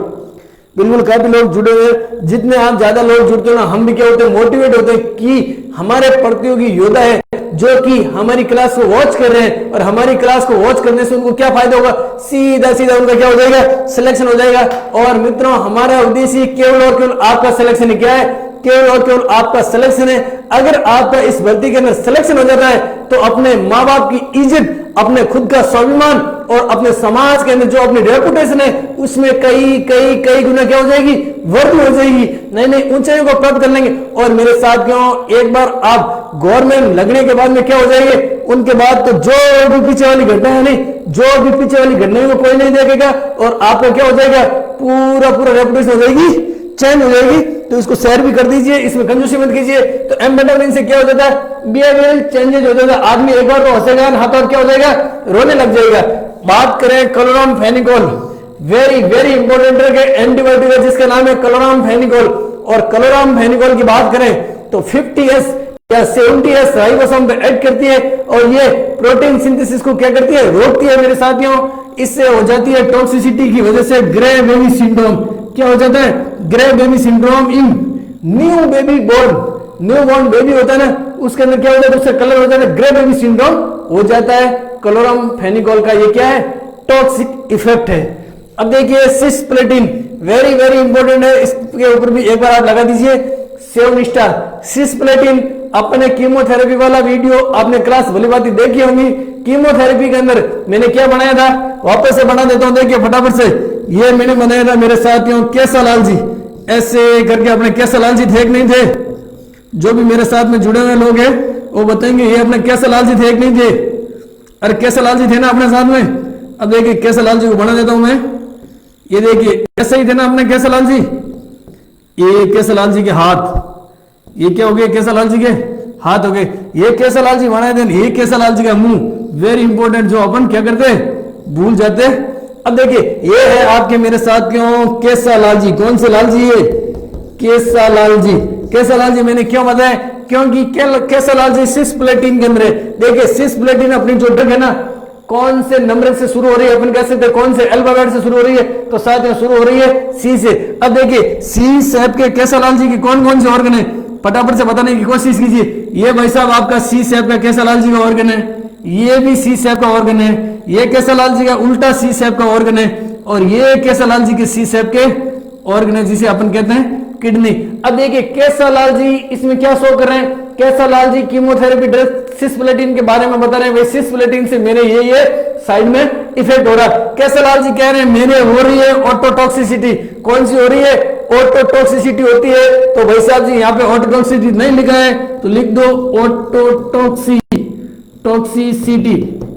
बिल्कुल काफी लोग जुड़े हुए, जितने आप ज्यादा लोग जुड़ते हो ना, हम भी क्या होते हैं, मोटिवेट होते हैं कि हमारे प्रतियोगी योद्धा है जो कि हमारी क्लास को वॉच कर रहे हैं। और हमारी क्लास को वॉच करने से उनको क्या फायदा होगा, सीधा उनका क्या हो जाएगा, सिलेक्शन हो जाएगा। और मित्रों हमारा उद्देश्य केवल और केवल आपका सिलेक्शन क्या है, केवल और केवल आपका सिलेक्शन है। अगर आपका इस भर्ती के अंदर सिलेक्शन हो जाता है तो अपने माँ बाप की इज्जत, अपने खुद का स्वाभिमान और अपने समाज के अंदर जो अपनी रेपुटेशन है उसमें कई गुना क्या हो जाएगी, वृद्धि हो जाएगी, नई नई ऊंचाइयों को प्राप्त कर लेंगे। और मेरे साथियों एक बार आप गवर्नमेंट लगने के बाद में क्या हो जाएंगे, उनके बाद तो जो भी पीछे वाली घटना है नहीं, जो भी पीछे वाली घटना को कोई नहीं देखेगा और आपको क्या हो जाएगा, पूरा रेपुटेशन हो जाएगी, चेंज हो जाएगी। तो इसको शेयर भी कर दीजिए, इसमें कंजूसी मत कीजिए। तो एम्फेटामिन से क्या हो जाता है, बिहेवियरल चेंजेस हो जाता है। आदमी एक बार तो हंसेगा, हाथ और क्या हो जाएगा, रोने लग जाएगा। बात करें क्लोरामफेनिकोल, वेरी इंपॉर्टेंट ड्रग है, एंटीबायोटिक है जिसका नाम है क्लोरामफेनिकोल। और क्लोरामफेनिकोल की बात करें तो 50S या 70S राइबोसोम पे एक्ट करती है और ये प्रोटीन सिंथेसिस को क्या करती है, रोकती है मेरे साथियों। इससे हो जाती है टॉक्सिसिटी की वजह से ग्रे बेबी सिंड्रोम। क्या हो जाता है, grey baby syndrome in new baby born. New born baby होता है ना, उसके अंदर क्या होता है, उसका कलर हो जाता है ग्रे बेबी सिंड्रोम हो जाता है। क्लोरामफेनिकोल का ये क्या है, टॉक्सिक इफेक्ट है। अब देखिए सिस्प्लेटिन, वेरी इंपॉर्टेंट है, इसके ऊपर भी एक बार आप लगा दीजिए सेवनिष्ठा। सिस्प्लेटिन अपने कीमोथेरेपी वाला वीडियो आपने क्लास भली बात देखी होंगी। कीमोथेरेपी के अंदर मैंने क्या बनाया था, वापस से बना देता हूं, देखिए फटाफट से। ये मैंने बनाया था मेरे साथियों केसालाल जी, ऐसे करके अपने केसालाल जी थे कि नहीं थे, जो भी मेरे साथ में जुड़े हुए लोग हैं वो बताएंगे ये अपने केसालाल जी थे कि नहीं थे। अरे केसालाल जी थे ना अपने साथ में। अब देखिए केसालाल जी को बना देता हूं मैं, ये देखिए ऐसे ही थे ना अपने केसालाल जी। ये केसालाल जी के हाथ, ये क्या हो गए, केसालाल जी के हाथ हो गए। ये केसालाल जी बनाए थे, ये केसालाल जी का मुंह, वेरी इंपॉर्टेंट, जो अपन क्या करते भूल जाते। अब देखिए ये है आपके मेरे साथियों केसालाल जी। कौन से लाल जी, ये केसालाल जी। केसालाल जी मैंने क्यों बताया, क्योंकि केसालाल जी सिस्प्लेटिन के अंदर है। देखिए सिस्प्लेटिन अपनी जो ड्रग है ना, कौन से नंबर से शुरू हो रही है, अपन कह सकते हैं कौन से अल्फाबेट से शुरू हो रही है, तो साथियों शुरू हो रही है सी से। अब देखिए सी शेप के केसालाल जी की कौन से ऑर्गन है, फटाफट से बताने की कोशिश कीजिए। ये भाई साहब आपका सी शेप का केसालाल जी का ऑर्गन है, ये भी सी शेप का ऑर्गन है, ये केसालाल जी का उल्टा सी शेप का ऑर्गन है, और ये केसालाल जी के सी शेप के ऑर्गन है जिसे अपन कहते हैं किडनी। अब देखिए केसालाल जी इसमें क्या शो कर रहे हैं, केसालाल जी कीमोथेरेपी ड्रग सिस्प्लेटिन के बारे में बता रहे हैं, भाई सिस्प्लेटिन से मेरे ये साइड में इफेक्ट हो रहा है। केसरलाल जी कह रहे हैं मेरे हो रही है ऑटोटॉक्सिसिटी। कौन सी हो रही है? ऑटोटॉक्सिसिटी होती है। तो भाई साहब जी यहाँ पे ऑटोटॉक्सिसिटी नहीं लिखा है तो लिख दो ऑटोटॉक्सिसिटी।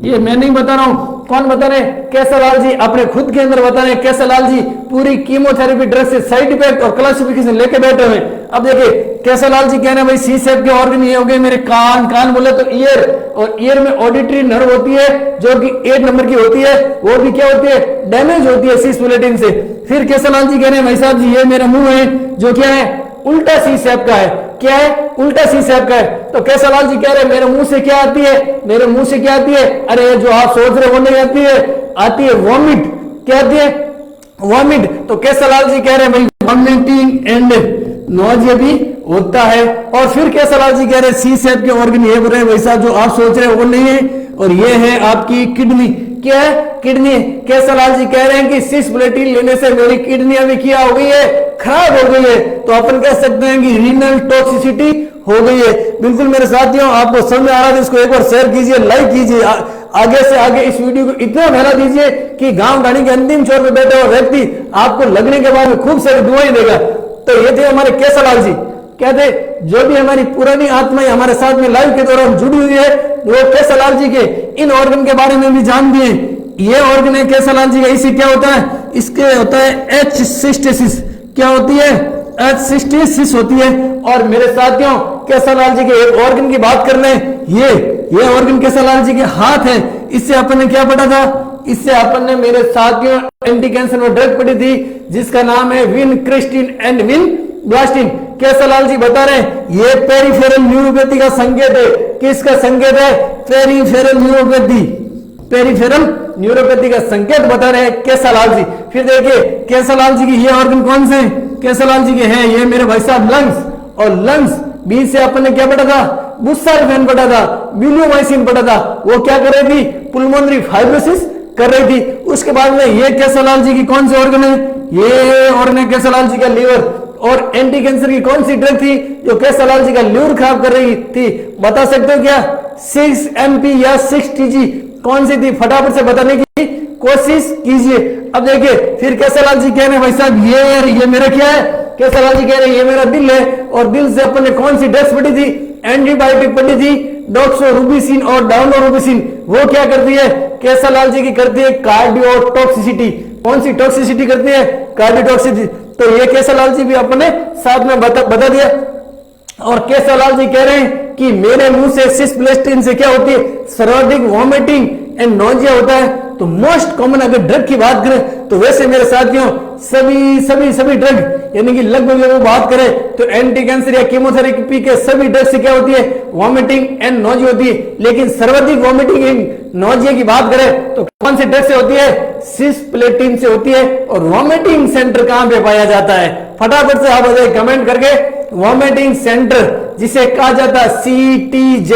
ये मैं नहीं बता रहा हूं, कौन बता रहे हैं? केसरलाल जी अपने खुद के अंदर बता रहे हैं। केसरलाल जी पूरी कीमोथेरेपी ड्रग से साइड इफेक्ट और क्लासिफिकेशन लेके बैठे हुए। अब देखिए केसरलाल जी कह रहे हैं भाई सी शेप के ऑर्गन ये हो गए मेरे कान, कान बोले तो ईयर, और ईयर में ऑडिटरी नर्व होती है जो कि 8 नंबर की होती है, वो भी क्या होती है? डैमेज होती है सिस्प्लेटिन से। फिर केसरलाल जी कह रहे हैं भाई साहब जी ये मेरा मुंह है जो क्या है? उल्टा सी शेप का है। क्या है? उल्टा सी शेप का है। तो केसरलाल जी कह रहे हैं मेरे मुंह से क्या आती है? मेरे मुंह से क्या आती है? अरे जो आप सोच रहे हो वो नहीं आती है, आती है वॉमिट। क्या आती है? वॉमिट। तो केसरलाल जी कह रहे हैं भाई वॉमिटिंग एंड नॉजिया भी होता है। और फिर केसरलाल जी कह रहे हैं सी शेप के ऑर्गन ये बोल रहे हैं भाई साहब जो आप सोच रहे हो वो नहीं है, और ये है आपकी किडनी। क्या है? किडनी। केसरलाल जी कह रहे हैं कि सिस्प्लेटिन लेने से मेरी किडनियां भी क्या हो गई है? खराब हो गई है। तो अपन कह सकते हैं कि रीनल टॉक्सिसिटी हो गई है। बिल्कुल मेरे साथियों आपको समझ में आ रहा है, इसको एक बार शेयर कीजिए, लाइक कीजिए, आगे से आगे इस वीडियो को इतना फैला दीजिए कि गांव गाड़ी के अंतिम छोर पे बैठे हुआ व्यक्ति आपको लगने के बाद में खूब सारी दुआएं देगा। तो ये थे हमारे केसरलाल जी। कहते जो भी हमारी पुरानी आत्माएं हमारे साथ में लाइव के दौरान जुड़ी हुई है वो केसरलाल जी के इन ऑर्गन के बारे में भी जानती है। ये ऑर्गन है केसरलाल जी का, इसे क्या होता है? इसके होता है एच सिस्टेसिस। क्या होती है? एच सिस्टेसिस होती है। और मेरे साथियों केसरलाल जी के एक ऑर्गन की बात कर रहे हैं, ये ऑर्गन केसरलाल जी के हाथ है। इससे अपन ने क्या पढ़ा था? इससे अपन ने मेरे साथियों एंटी कैंसर में ड्रग पढ़ी थी जिसका नाम है विनक्रिस्टिन एंड विनब्लास्टिन। केसरलाल जी बता रहे हैं ये पेरिफेरल न्यूरोपैथी का संकेत है। किसका संकेत है? Peripheral neuropathy. पेरिफेरल न्यूरोपैथी का संकेत बता रहे हैं केसरलाल जी। फिर देखिए केसरलाल जी की ये ऑर्गन कौन से? केसरलाल जी के हैं ये मेरे भाई साहब लंग्स। और लंग्स बी से अपन ने क्या पढ़ा था? बुस्साल्फेन पढ़ा था, ब्यूलोमाइसिन पढ़ा था। वो क्या कर रही थी? पुल्मोनरी फाइब्रोसिस कर रही थी। उसके बाद में ये केसरलाल जी की कौन सी ऑर्गन है? ये ऑर्गन है केसरलाल जी का लीवर। और एंटी कैंसर की कौन सी ड्रग थी जो केसरलाल जी का लीवर खराब कर रही थी? बता सकते हो क्या? 6MP या 6TG कौन सी थी? फटाफट से बताने की कोशिश कीजिए। अब देखिए फिर केसरलाल जी कह रहे हैं भाई साहब ये मेरा क्या है? केसरलाल जी कह रहे हैं ये मेरा दिल है। और दिल से अपन ने कौन सी ड्रग्स पढ़ी थी? एंटीबायोटिक पढ़ी थी, डॉक्सोरुबिसिन और डाउनोरुबिसिन। वो क्या करती है? केसरलाल जी की करती है कार्डियोटॉक्सिसिटी। कौन सी टॉक्सिसिटी करती है? कार्डियोटॉक्सिसिटी। तो ये केसरलाल जी भी अपने साथ में बता दिया। और केसरलाल जी कह रहे हैं कि मेरे मुंह से सिस्प्लेटिन से क्या होती है? सर्वाधिक वॉमिटिंग एंड नोजिया होता है। तो मोस्ट कॉमन अगर ड्रग की बात करें तो वैसे मेरे साथियों सभी ड्रग यानी कि लगभग बात करें तो एंटी कैंसर या कीमोथेरेपी के सभी ड्रग से क्या होती है? वॉमिटिंग एंड नोजिया होती है। लेकिन सर्वाधिक वॉमिटिंग एंड नोजिया की बात करें तो कौन से ड्रग से होती है? सिस्प्लेटिन से होती है। और वॉमिटिंग सेंटर कहां पे पाया जाता है? फटाफट से आप बताइए कमेंट करके। वॉमिटिंग सेंटर जिसे कहा जाता है CTZ।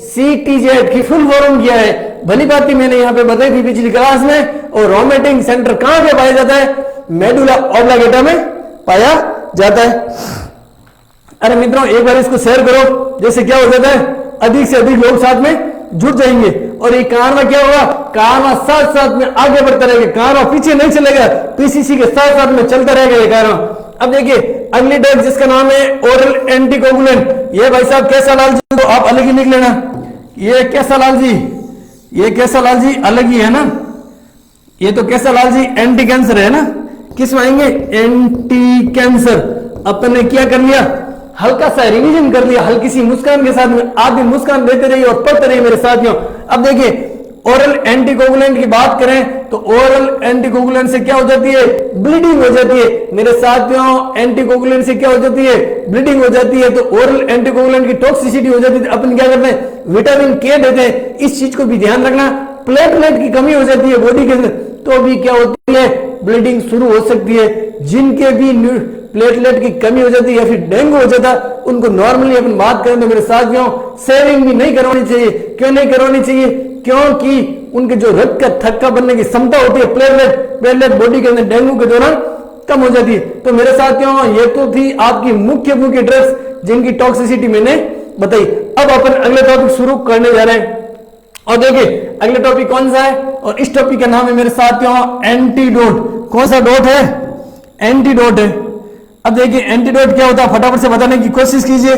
CTZ की फुल फॉर्म क्या है? भली बात ही मैंने यहाँ पे बताई थी पिछली क्लास में। और वॉमिटिंग सेंटर कहां पे पाया जाता है? मेडुला ऑब्लांगेटा में पाया जाता है। अरे मित्रों एक बार इसको शेयर करो, जैसे क्या हो जाता है अधिक से अधिक लोग साथ में जुड़ जाएंगे। और ये कारवा क्या होगा? कारवा साथ साथ में आगे बढ़ता रहेगा, कारवा पीछे नहीं चलेगा, PCC के साथ साथ में चलता रहेगा ये कारवा। अब देखिए अगली ड्रग जिसका नाम है ओरल एंटीकोगुलेंट। ये भाई साहब केसरलाल जी को आप अलग ही लिख लेना। ये केसरलाल जी अलग ही है ना। ये तो केसरलाल जी एंटी कैंसर है ना। किस में आएंगे? Anti cancer. अपन ने क्या कर लिया? हल्का सा रिवीजन कर लिया, हल्की सी मुस्कान के साथ में। आप भी मुस्कान देते रहिए और पढ़ते रहिए मेरे साथियों। अब देखिए ओरल एंटीकोगुलेंट की बात करें तो ओरल एंटीकोगुलेंट से क्या हो जाती है? ब्लीडिंग हो जाती है मेरे साथियों। एंटीकोगुलेंट से क्या हो जाती है? ब्लीडिंग हो जाती है। तो ओरल एंटीकोगुलेंट की टॉक्सिसिटी हो जाती है। अपन क्या करते हैं? विटामिन K देते हैं। इस चीज को भी ध्यान रखना। प्लेटलेट की कमी हो जाती है बॉडी के अंदर तो भी क्या होती है? ब्लीडिंग शुरू हो सकती है। जिनके भी प्लेटलेट की कमी हो जाती है या फिर डेंगू हो जाता उनको नॉर्मली अपन बात करें तो मेरे साथियों सेविंग भी नहीं करवानी चाहिए। क्यों नहीं करवानी चाहिए? क्योंकि उनके जो रक्त का थक्का बनने की क्षमता होती है प्लेटलेट बॉडी के अंदर डेंगू के दौरान कम हो जाती है। तो मेरे साथियों ये तो थी आपकी मुख्य ड्रग्स जिनकी टॉक्सिसिटी मैंने बताई। अब अपन अगले टॉपिक शुरू करने जा रहे हैं। और देखिए अगले टॉपिक कौन सा है, और इस टॉपिक का नाम है मेरे साथियों एंटीडोट। कौन सा डोट है? एंटीडोट है। अब देखिए एंटीडोट क्या होता है, फटाफट से बताने की कोशिश कीजिए।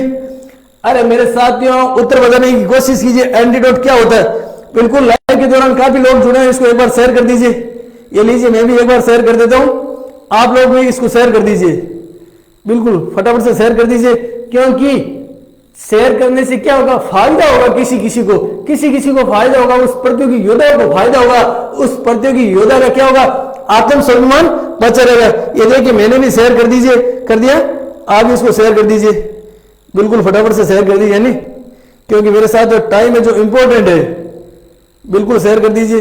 अरे मेरे साथियों उत्तर बताने की कोशिश कीजिए, एंटीडोट क्या होता है। बिल्कुल लाइव के दौरान काफी लोग जुड़े हैं, इसको एक बार शेयर कर दीजिए। ये लीजिए मैं भी एक बार शेयर कर देता हूं, आप लोग भी इसको शेयर कर दीजिए। बिल्कुल फटाफट से शेयर कर दीजिए, क्योंकि शेयर करने से क्या होगा, फायदा होगा किसी किसी को फायदा होगा, उस प्रतियोगी योद्धा को फायदा होगा, उस प्रतियोगी योद्धा का क्या होगा, आत्म सम्मान बचा रहेगा। ये देखिए मैंने भी शेयर कर दीजिए, कर दिया, आप इसको शेयर कर दीजिए। बिल्कुल फटाफट से शेयर कर दीजिए, नहीं क्योंकि मेरे साथ जो टाइम है जो इंपॉर्टेंट है, बिल्कुल शेयर कर दीजिए।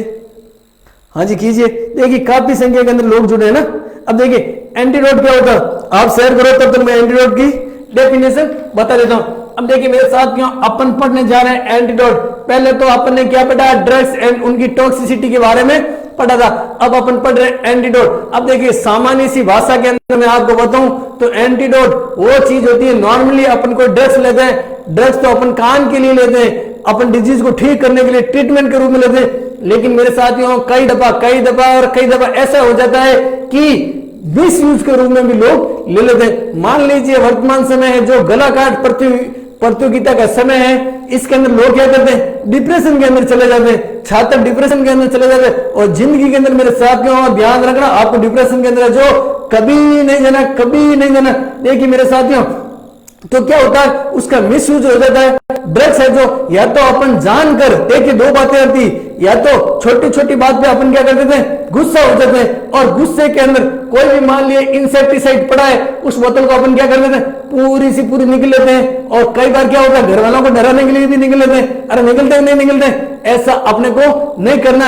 हाँ जी कीजिए। देखिए काफी संख्या के अंदर लोग जुड़े हैं ना। अब देखिए एंटीडोट क्या होता है, आप शेयर करो तब तक मैं एंटीडोट की डेफिनेशन बता देता हूं। अब देखिए मेरे साथ क्यों अपन पढ़ने जा रहे हैं एंटीडोट। पहले तो अपन ने क्या पढ़ा, ड्रग्स एंड उनकी टॉक्सिसिटी के बारे में पढ़ा था। अब अपन पढ़ रहे हैं एंटीडोट। अब देखिए सामान्य सी भाषा के अंदर मैं आपको बताऊं तो एंटीडोट वो चीज होती है, नॉर्मली अपन को ड्रग्स लेते हैं, ड्रग्स तो अपन कान के लिए लेते हैं, अपन डिजीज को ठीक करने के लिए ट्रीटमेंट के रूप में लेते हैं। लेकिन मेरे साथियों कई दफा ऐसा हो जाता है कि मिस यूज के रूप में भी लोग ले लेते हैं। मान लीजिए वर्तमान समय है जो गला काट प्रतियोगिता का समय है, इसके अंदर लोग क्या करते हैं, डिप्रेशन के अंदर चले जाते हैं, छात्र डिप्रेशन के अंदर चले जाते हैं। और जिंदगी के अंदर मेरे साथियों ध्यान रखना, आपको डिप्रेशन के अंदर जो कभी नहीं जाना। देखिए मेरे साथियों तो क्या होता है, उसका मिस यूज हो जाता है। ड्रग्स है जो या तो अपन जानकर, देखिए दो बातें होती, या तो छोटी छोटी बात पे अपन क्या कर देते हैं, गुस्सा हो जाते हैं, और गुस्से के अंदर कोई भी मान लिए इंसेक्टिसाइड पड़ा है, उस बोतल को अपन क्या कर देते हैं, पूरी निकल लेते हैं। और कई बार क्या होता है, घर वालों को डराने के लिए भी निकल लेते हैं। अरे निकलते नहीं निकलते, ऐसा अपने को नहीं करना।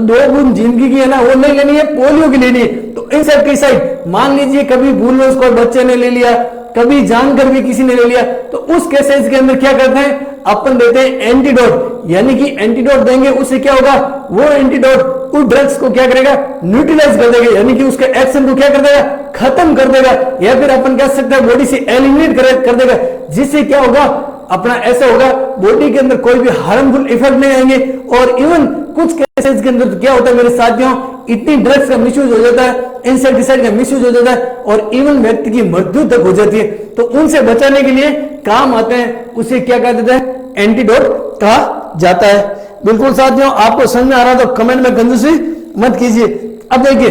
2 बूंद जिंदगी की है ना, वो नहीं लेनी है, पोलियो की लेनी है। तो इंसेक्टिसाइड मान लीजिए कभी भूल में उसको बच्चे ने ले लिया, कभी जानकर भी किसी ने ले लिया, तो उस केसेस के अंदर क्या करते हैं, अपन देते हैं एंटीडोट। यानी कि एंटीडोट देंगे, उससे क्या होगा, वो एंटीडोट उस ड्रग्स को क्या करेगा, न्यूट्रलाइज कर देगा, यानी कि उसके एक्शन को क्या कर देगा, खत्म कर देगा, या फिर अपन कह सकते हैं बॉडी से एलिमिनेट कर देगा। जिससे क्या होगा, अपना ऐसा होगा बॉडी के अंदर कोई भी हार्मफुल इफेक्ट नहीं आएंगे। और इवन कुछ केसेस के अंदर तो क्या होता है मेरे साथियों, इतनी ड्रग्स का मिसयूज हो जाता है, इंसेक्टिसाइड का मिसयूज हो जाता है, और इवन व्यक्ति की मृत्यु तक हो जाती है। तो उनसे बचाने के लिए काम आते हैं, उसे क्या कहा जाता है, एंटीडोट कहा जाता है। बिल्कुल साथियों आपको समझ में आ रहा तो कमेंट में कंजूसी मत कीजिए। अब देखिए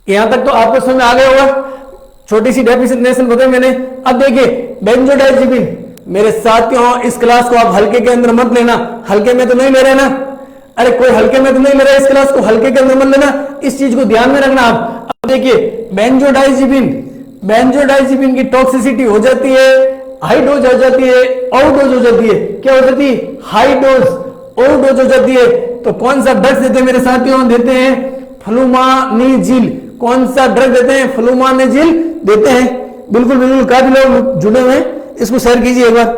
यहां तक तो आपको समझ में आ गया होगा, छोटी सी डेफिनेशन बताई मैंने। अब देखिए बेंजोडाइजिपिन, मेरे साथियों इस क्लास को आप हल्के के अंदर मत लेना, हल्के में तो नहीं ले रहे ना, अरे कोई हल्के में तो नहीं ले रहा, इस क्लास को हल्के के अंदर मत लेना, इस चीज को ध्यान में रखना आप। अब देखिए बेंजोडाइजिपिन की टॉक्सिसिटी हो जाती है, हाई डोज हो जाती है, ओवरडोज हो जाती है। क्या हो जाती है, हाई डोज, ओवरडोज हो जाती है। तो कौन सा ड्रग्स देते हैं मेरे साथियों, देते हैं फ्लूमानिजिल। कौन सा ड्रग देते हैं, फ्लूमानिजिल देते हैं। बिल्कुल काफी लोग जुड़े हुए हैं, इसको शेयर कीजिए एक बार।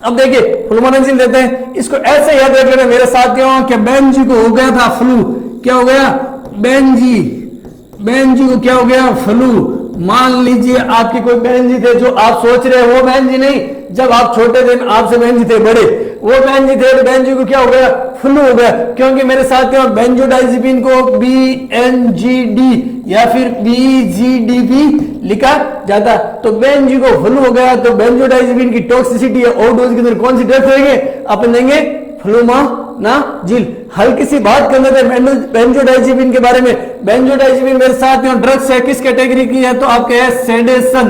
अब देखिए फ्लूमानिजिल देते हैं, इसको ऐसे याद रख लेना मेरे साथियों कि बेंजी को हो गया था फ्लू, क्या हो गया, बेंजी को क्या हो गया, फ्लू। मान लीजिए आपकी कोई बहन जी थे, जो आप सोच रहे हैं वो बहन जी नहीं, जब आप छोटे थे आपसे बहन जी थे बड़े, वो बहन जी थे, तो बहन जी को क्या हो गया, फ्लू हो गया। क्योंकि मेरे साथियों बेंजोडाइजिपिन को BNGD या फिर BGDP लिखा जाता, तो बहन जी को फ्लू हो गया। तो बेंजोडाइजिपिन की टॉक्सिसिटी है, ओवरडोज के अंदर कौन सी ड्रग रहेंगे, अपन देंगे फ्लूमानाजिल। हल्की सी बात करने थे बेंजोडाइजिपिन के बारे में। बेंजोडाइजिपिन मेरे साथियों ड्रग्स है, किस कैटेगरी की है, तो आपके है सेडेशन।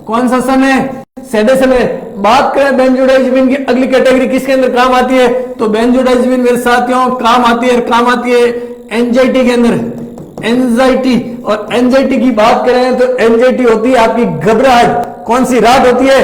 कौन सा सन है, सेडेशन है। बात करें बेंजोडाइजिपिन की अगली कैटेगरी किसके अंदर काम आती है, तो बेंजोडाइजिपिन मेरे साथियों काम आती है एंजाइटी के अंदर, एंजाइटी। और एंजाइटी की बात करें तो एंजाइटी होती है आपकी घबराहट। कौन सी राहत होती है,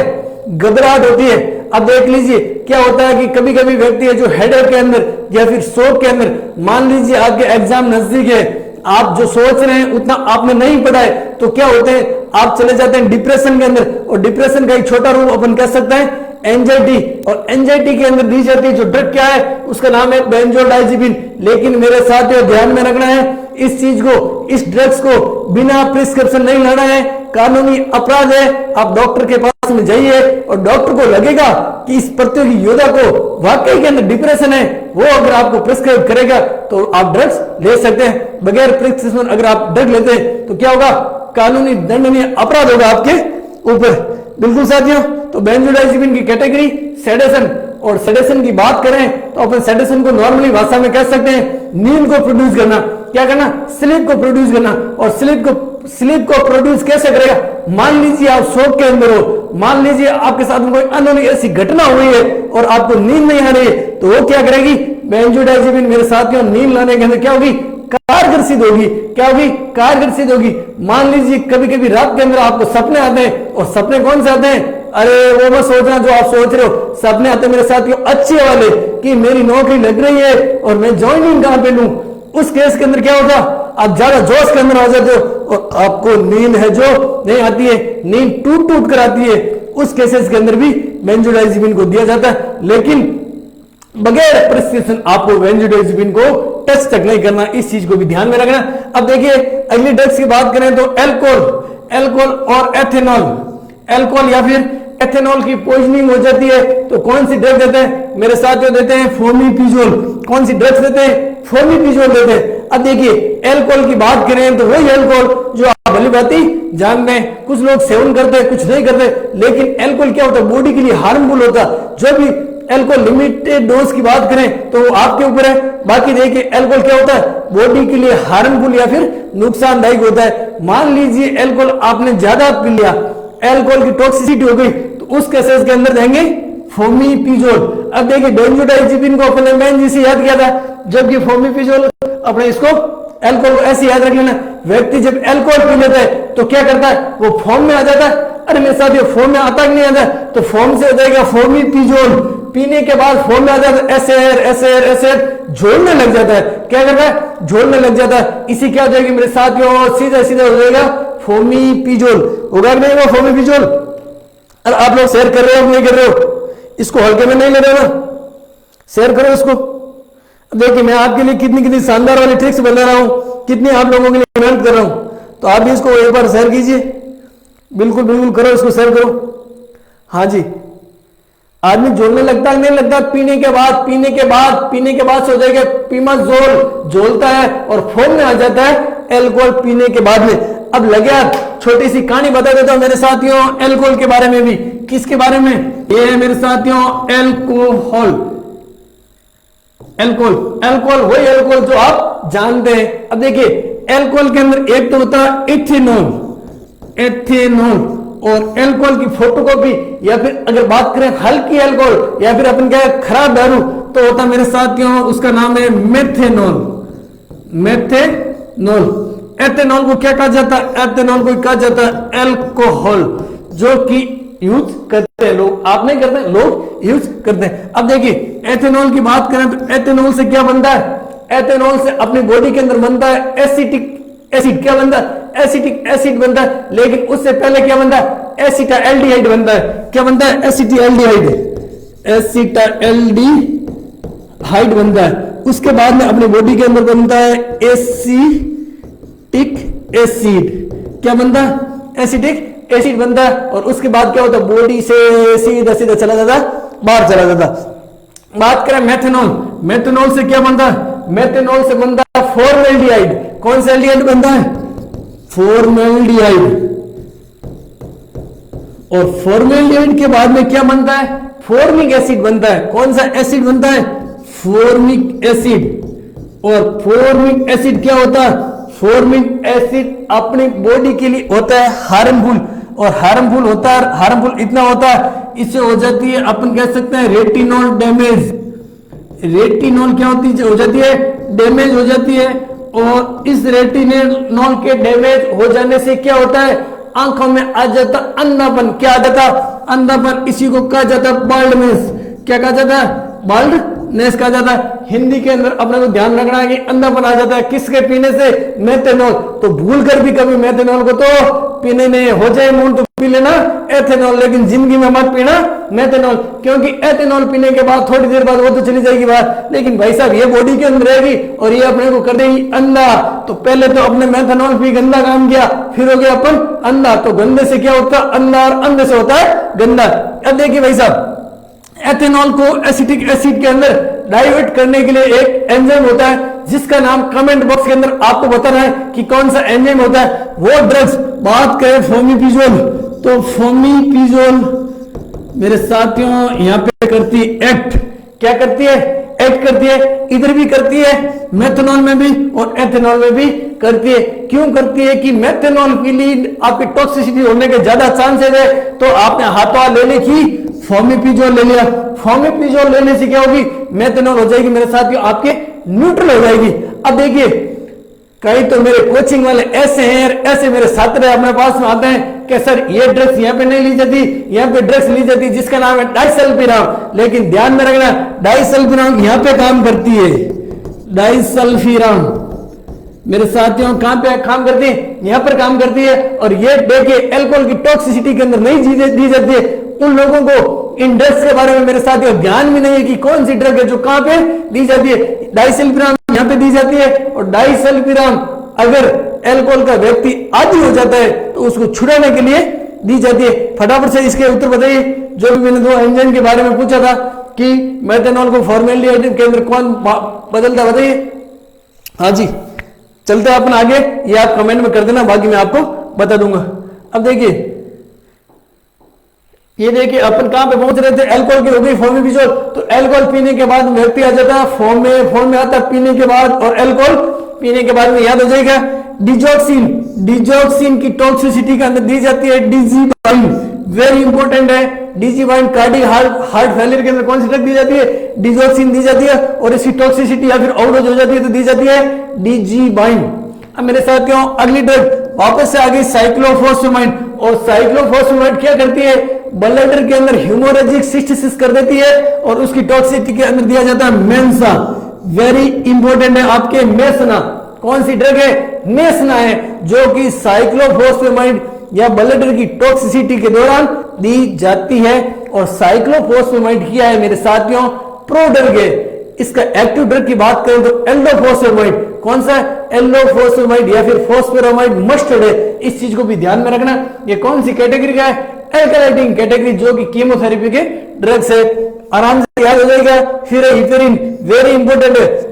घबराहट होती है। अब देख लीजिए क्या होता है कि कभी कभी व्यक्ति है जो हेडेक के अंदर या फिर शोक के अंदर, मान लीजिए आपके एग्जाम नजदीक है, आप जो सोच रहे हैं उतना आपने नहीं पढ़ा है, तो क्या होते हैं, आप चले जाते हैं डिप्रेशन के अंदर। और डिप्रेशन का एक छोटा रूप अपन कह सकते हैं एंजाइटी। और एंजाइटी के अंदर दी जाती है जो ड्रग, क्या है, उसका नाम है बेंजोडाइजिपिन। लेकिन मेरे साथियों ध्यान में रखना है, इस चीज को, इस ड्रग्स को बिना प्रिस्क्रिप्शन नहीं लेना है, कानूनी अपराध है। आप डॉक्टर के पास पास में जाइए और डॉक्टर को लगेगा कि इस प्रतियोगी योद्धा को वाकई के अंदर डिप्रेशन है, वो अगर आपको प्रिस्क्राइब करेगा तो आप ड्रग्स ले सकते हैं। बगैर प्रिस्क्रिप्शन अगर आप ड्रग लेते हैं तो क्या होगा, कानूनी दंडनीय अपराध होगा आपके ऊपर। बिल्कुल साथियों, तो बेंजोडाइजिपिन की कैटेगरी सेडेशन, और सेडेशन की बात करें तो अपन सेडेशन को नॉर्मली भाषा में कह सकते हैं नींद को प्रोड्यूस करना। क्या करना, स्लीप को प्रोड्यूस करना। और स्लीप को प्रोड्यूस कैसे करेगा, मान लीजिए आप शौक के अंदर हो, मान लीजिए आपके साथ में कोई अनहोनी ऐसी घटना हुई है और आपको नींद नहीं आ रही है, तो वो क्या करेगी, बेंजोडाइजिपिन मेरे साथियों नींद लाने के अंदर क्या होगी, कारगर सिद्ध होगी। क्या होगी, कारगर सिद्ध होगी। मान लीजिए कभी कभी रात के अंदर आपको सपने आते हैं, और सपने कौन से आते हैं, अरे वो मत सोचना जो आप सोच रहे हो, सपने आते मेरे साथियों अच्छे वाले कि मेरी नौकरी लग रही है और मैं ज्वाइनिंग कहां पे लूं। उस केस के अंदर क्या होगा, आप ज्यादा जोश के अंदर आ जाते हो और आपको नींद है जो नहीं आती है, नींद टूट टूट कर आती है। उस केसेस के अंदर भी बेंजोडाइजिपिन को दिया जाता है, लेकिन बगैर प्रिस्क्रिप्शन आपको बेंजोडाइजिपिन को टच तक नहीं करना, इस चीज को भी ध्यान में रखना। अब देखिए अगली ड्रग्स की बात करें तो एल्कोहल और एथेनॉल, एल्कोहल या फिर एथेनॉल की पॉइजनिंग हो जाती है तो कौन सी ड्रग देते हैं मेरे साथियों, देते हैं फोमिपिजोल। कौन सी ड्रग्स देते हैं, फोमिपिजोल देते हैं। अब देखिए एल्कोहल की बात करें तो वही एल्कोहल जो आप भली भांति जानते हैं, कुछ लोग सेवन करते हैं कुछ नहीं करते, लेकिन एल्कोहल क्या होता है, बॉडी के लिए हार्मफुल होता है। जो भी एल्कोहल लिमिटेड डोज की बात करें तो आपके ऊपर है, बाकी देखिए एल्कोहल क्या होता है, बॉडी के लिए हार्मफुल या फिर नुकसानदायक होता है। मान लीजिए एल्कोहल आपने ज्यादा पी लिया, एल्कोहल की टॉक्सिसिटी हो गई, तो उस केसेस के अंदर देंगे फोमिपिजोल। अब देखिए बेंजोडाइजिपिन को अपने मैन जी से याद किया था, जबकि फोमिपिजोल अपने इसको एल्कोहल को ऐसे याद रख लेना। व्यक्ति जब एल्कोहल पी लेता है तो क्या करता है, वो फॉर्म में आ जाता है। अरे मेरे साथ ये फॉर्म में आता कि नहीं आता, तो फॉर्म से हो जाएगा फोमिपिजोल, पीने के बाद फॉर्म में आ जाता है एसेर एसेर एसेर, झोलने लग जाता है। क्या करता है, झोलने लग जाता है। इसी क्या हो जाएगी मेरे साथियों, सीधा सीधा हो जाएगा फोमिपिजोल। होगा कि नहीं वो फोमिपिजोल। अरे आप लोग शेयर कर रहे हो नहीं कर रहे हो, इसको हल्के में नहीं ले रहे हो, शेयर करो इसको। देखिए मैं आपके लिए कितनी कितनी शानदार वाली ट्रिक्स बता रहा हूं, कितनी आप लोगों के लिए मेहनत कर रहा हूं, तो आप भी इसको एक बार शेयर कीजिए। बिल्कुल बिल्कुल करो, इसको शेयर करो। हाँ जी, आदमी जोड़ने लगता है नहीं लगता, पीने के बाद से हो जाएगा पिमाजोल, झोलता है और फॉर्म में आ जाता है एल्कोहल पीने के बाद में। अब लगे यार छोटी सी कहानी बता देता हूं मेरे साथियों एल्कोहल के बारे में भी। किसके बारे में, ये है मेरे साथियों एल्कोहल। एल्कोहल वही एल्कोहल जो आप जानते हैं। अब देखिए एल्कोहल के अंदर एक तो होता है इथेनॉल, और एल्कोहल की फोटोकॉपी, या फिर अगर बात करें हल्की एल्कोहल या फिर अपन क्या खराब दारू, तो होता मेरे साथियों उसका नाम है मेथेनॉल। एथेनॉल को क्या कहा जाता है, एथेनॉल को कहा जाता है एल्कोहल, जो कि यूज करते हैं लोग, आप नहीं करते, लोग यूज करते हैं। अब देखिए एथेनॉल की बात करें तो एथेनॉल से क्या बनता है, एथेनॉल से अपनी बॉडी के अंदर बनता है एसिटिक एसिड। क्या बनता है, एसिटिक एसिड बनता है। लेकिन उससे पहले क्या बनता है, एसिटाल्डिहाइड बनता है। क्या बनता है, एसिटाल्डिहाइड बनता है। उसके बाद में अपनी बॉडी के अंदर बनता है एसिटिक एसिड। क्या बनता है, एसिटिक एसिड बनता है। और उसके बाद क्या होता है, बॉडी से सीधा सीधा चला जाता, बाहर चला जाता। बात करें मेथेनॉल से क्या बनता है, मेथेनॉल से बनता है फॉर्मेल्डिहाइड। कौन सा एल्डिहाइड बनता है, फॉर्मेल्डिहाइड। और फॉर्मेल्डिहाइड के बाद में क्या बनता है, फॉर्मिक एसिड बनता है। कौन सा एसिड बनता है, फॉर्मिक एसिड। और फॉर्मिक एसिड क्या होता है, फॉर्मिक एसिड अपनी बॉडी के लिए होता है हार्मफुल, और हार्मफुल होता है, हार्मफुल इतना होता है इससे हो जाती है अपन कह सकते हैं रेटिनॉल डैमेज। रेटिनॉल क्या होती है, हो जाती है डैमेज हो जाती है। और इस रेटिनॉल के डैमेज हो जाने से क्या होता है, आंखों में आ जाता अंधापन। क्या आ जाता, अंधापन। इसी को कहा जाता है बाल्डनेस। क्या कहा जाता है, नेस कहा जाता है। हिंदी के अंदर अपने को ध्यान रखना है कि अंधापन आ जाता है किसके पीने से, मेथेनॉल। तो भूल कर भी कभी मेथेनॉल को तो पीने नहीं, हो जाए मूड तो पी लेना एथेनॉल, लेकिन जिंदगी में मत पीना मेथेनॉल, क्योंकि एथेनॉल पीने के बाद थोड़ी देर बाद वो तो चली जाएगी बाहर, लेकिन भाई साहब ये बॉडी के अंदर रहेगी और ये अपने को कर देगी अंधा। तो पहले तो अपने मेथेनॉल पी गंदा काम किया, फिर हो गया अपन अंधा। तो गंदे से क्या होता है अंधा, और अंधे से होता है गंदा। अब देखिए भाई साहब, एथेनॉल को एसिटिक एसिड के अंदर डाइवर्ट करने के लिए एक एंजाइम होता है जिसका नाम कमेंट बॉक्स के अंदर आपको बताना है कि कौन सा एंजाइम होता है। वो ड्रग्स बात करें फोमिपिजोल, तो फोमिपिजोल मेरे साथियों यहाँ पे करती है एक्ट। क्या करती है? एक्ट करती है। इधर भी करती है, मेथेनॉल में भी और एथेनॉल में भी करती है। क्यों करती है? कि मेथेनॉल के लिए आपकी टॉक्सिसिटी होने के ज्यादा चांसेस है। तो आपने हाथों ले ली कि फोमिपिजोल ले लिया, फोमिपिजोल लेने से क्या होगी? मेथेनॉल हो जाएगी मेरे साथियों आपके न्यूट्रल हो जाएगी। अब देखिए कई तो मेरे कोचिंग वाले ऐसे हैं, ऐसे मेरे छात्र अपने पास में आते हैं कि सर ये ड्रग्स यहाँ पे नहीं ली जाती, यहाँ पे ड्रग्स ली जाती जिसका नाम है डाइसल्फिराम। लेकिन ध्यान में रखना डाइसल्फिराम यहाँ पे काम करती है, डाइसल्फिराम मेरे साथियों कहां पे काम करती है? यहाँ पर काम करती है। और ये देखिए अल्कोहल की टॉक्सिसिटी के अंदर नहीं दी जाती है। उन लोगों को इन ड्रग्स के बारे में मेरे साथियों ध्यान भी नहीं है कि कौन सी ड्रग है जो कहां पे दी जाती है। डाइसल्फिराम यहाँ पे दी जाती है, और डाइसल्फिराम अगर अल्कोहल का व्यक्ति आदी हो जाता है तो उसको छुड़ाने के लिए दी जाती है। फटाफट से इसके उत्तर बताइए। जो भी मैंने दो एंजाइम के बारे में पूछा था कि मेथेनॉल को फॉर्मेल्डिहाइड के अंदर कौन बदलता, बताइए। हाँ जी, चलते हैं अपन आगे, ये आप कमेंट में कर देना, बाकी मैं आपको बता दूंगा। अब देखिए ये देखिए अपन कहां पे पहुंच रहे थे, अल्कोहल की हो गई फोमिपिजोल। तो अल्कोहल पीने के बाद व्यक्ति आ जाता है फॉर्म में आता है पीने के बाद, और अल्कोहल पीने के बाद में याद हो जाएगा डिजॉक्सिन। डिजॉक्सिन की टॉक्सिसिटी के अंदर दी जाती है डिजीबाइन, वेरी इंपॉर्टेंट है। डिजीबाइन कार्डियक हार्ट फेलियर के अंदर कौन सी ड्रग दी जाती है? डिजॉक्सिन दी जाती है, और इसकी टॉक्सिसिटी या फिर ओवरडोज हो जाती है तो दी जाती है डिजीबाइन। अब मेरे साथियों अगली ड्रग वापस से आ गई साइक्लोफॉस्फेमाइड। और साइक्लोफॉस्फेमाइड क्या करती है? ब्लडर के अंदर ह्यूमोरेजिक सिस्टिसिस कर देती है, और उसकी टॉक्सिसिटी के अंदर दिया जाता है मेंसा। वेरी इंपॉर्टेंट है आपके मेसना। कौन सी ड्रग है? मेसना है, जो कि साइक्लोफॉस्फेमाइड या ब्लडर की टॉक्सिसिटी के दौरान दी जाती है। और साइक्लोफॉस्फेमाइड किया है मेरे साथियों प्रो ड्रग है। इसका एक्टिव ड्रग की बात करें तो एल्डोफॉस्फेमाइड। कौन सा? एल्डोफॉस्फेमाइड या फिर फॉस्फेरामाइड मस्टर्ड है। इस चीज को भी ध्यान में रखना। ये कौन सी कैटेगरी का है? एल्कलाइटिंग कैटेगरी, जो कि कीमोथेरेपी के ड्रग्स है। आराम से याद हो जाएगा। फिर हिपेरिन, वेरी इंपॉर्टेंट है।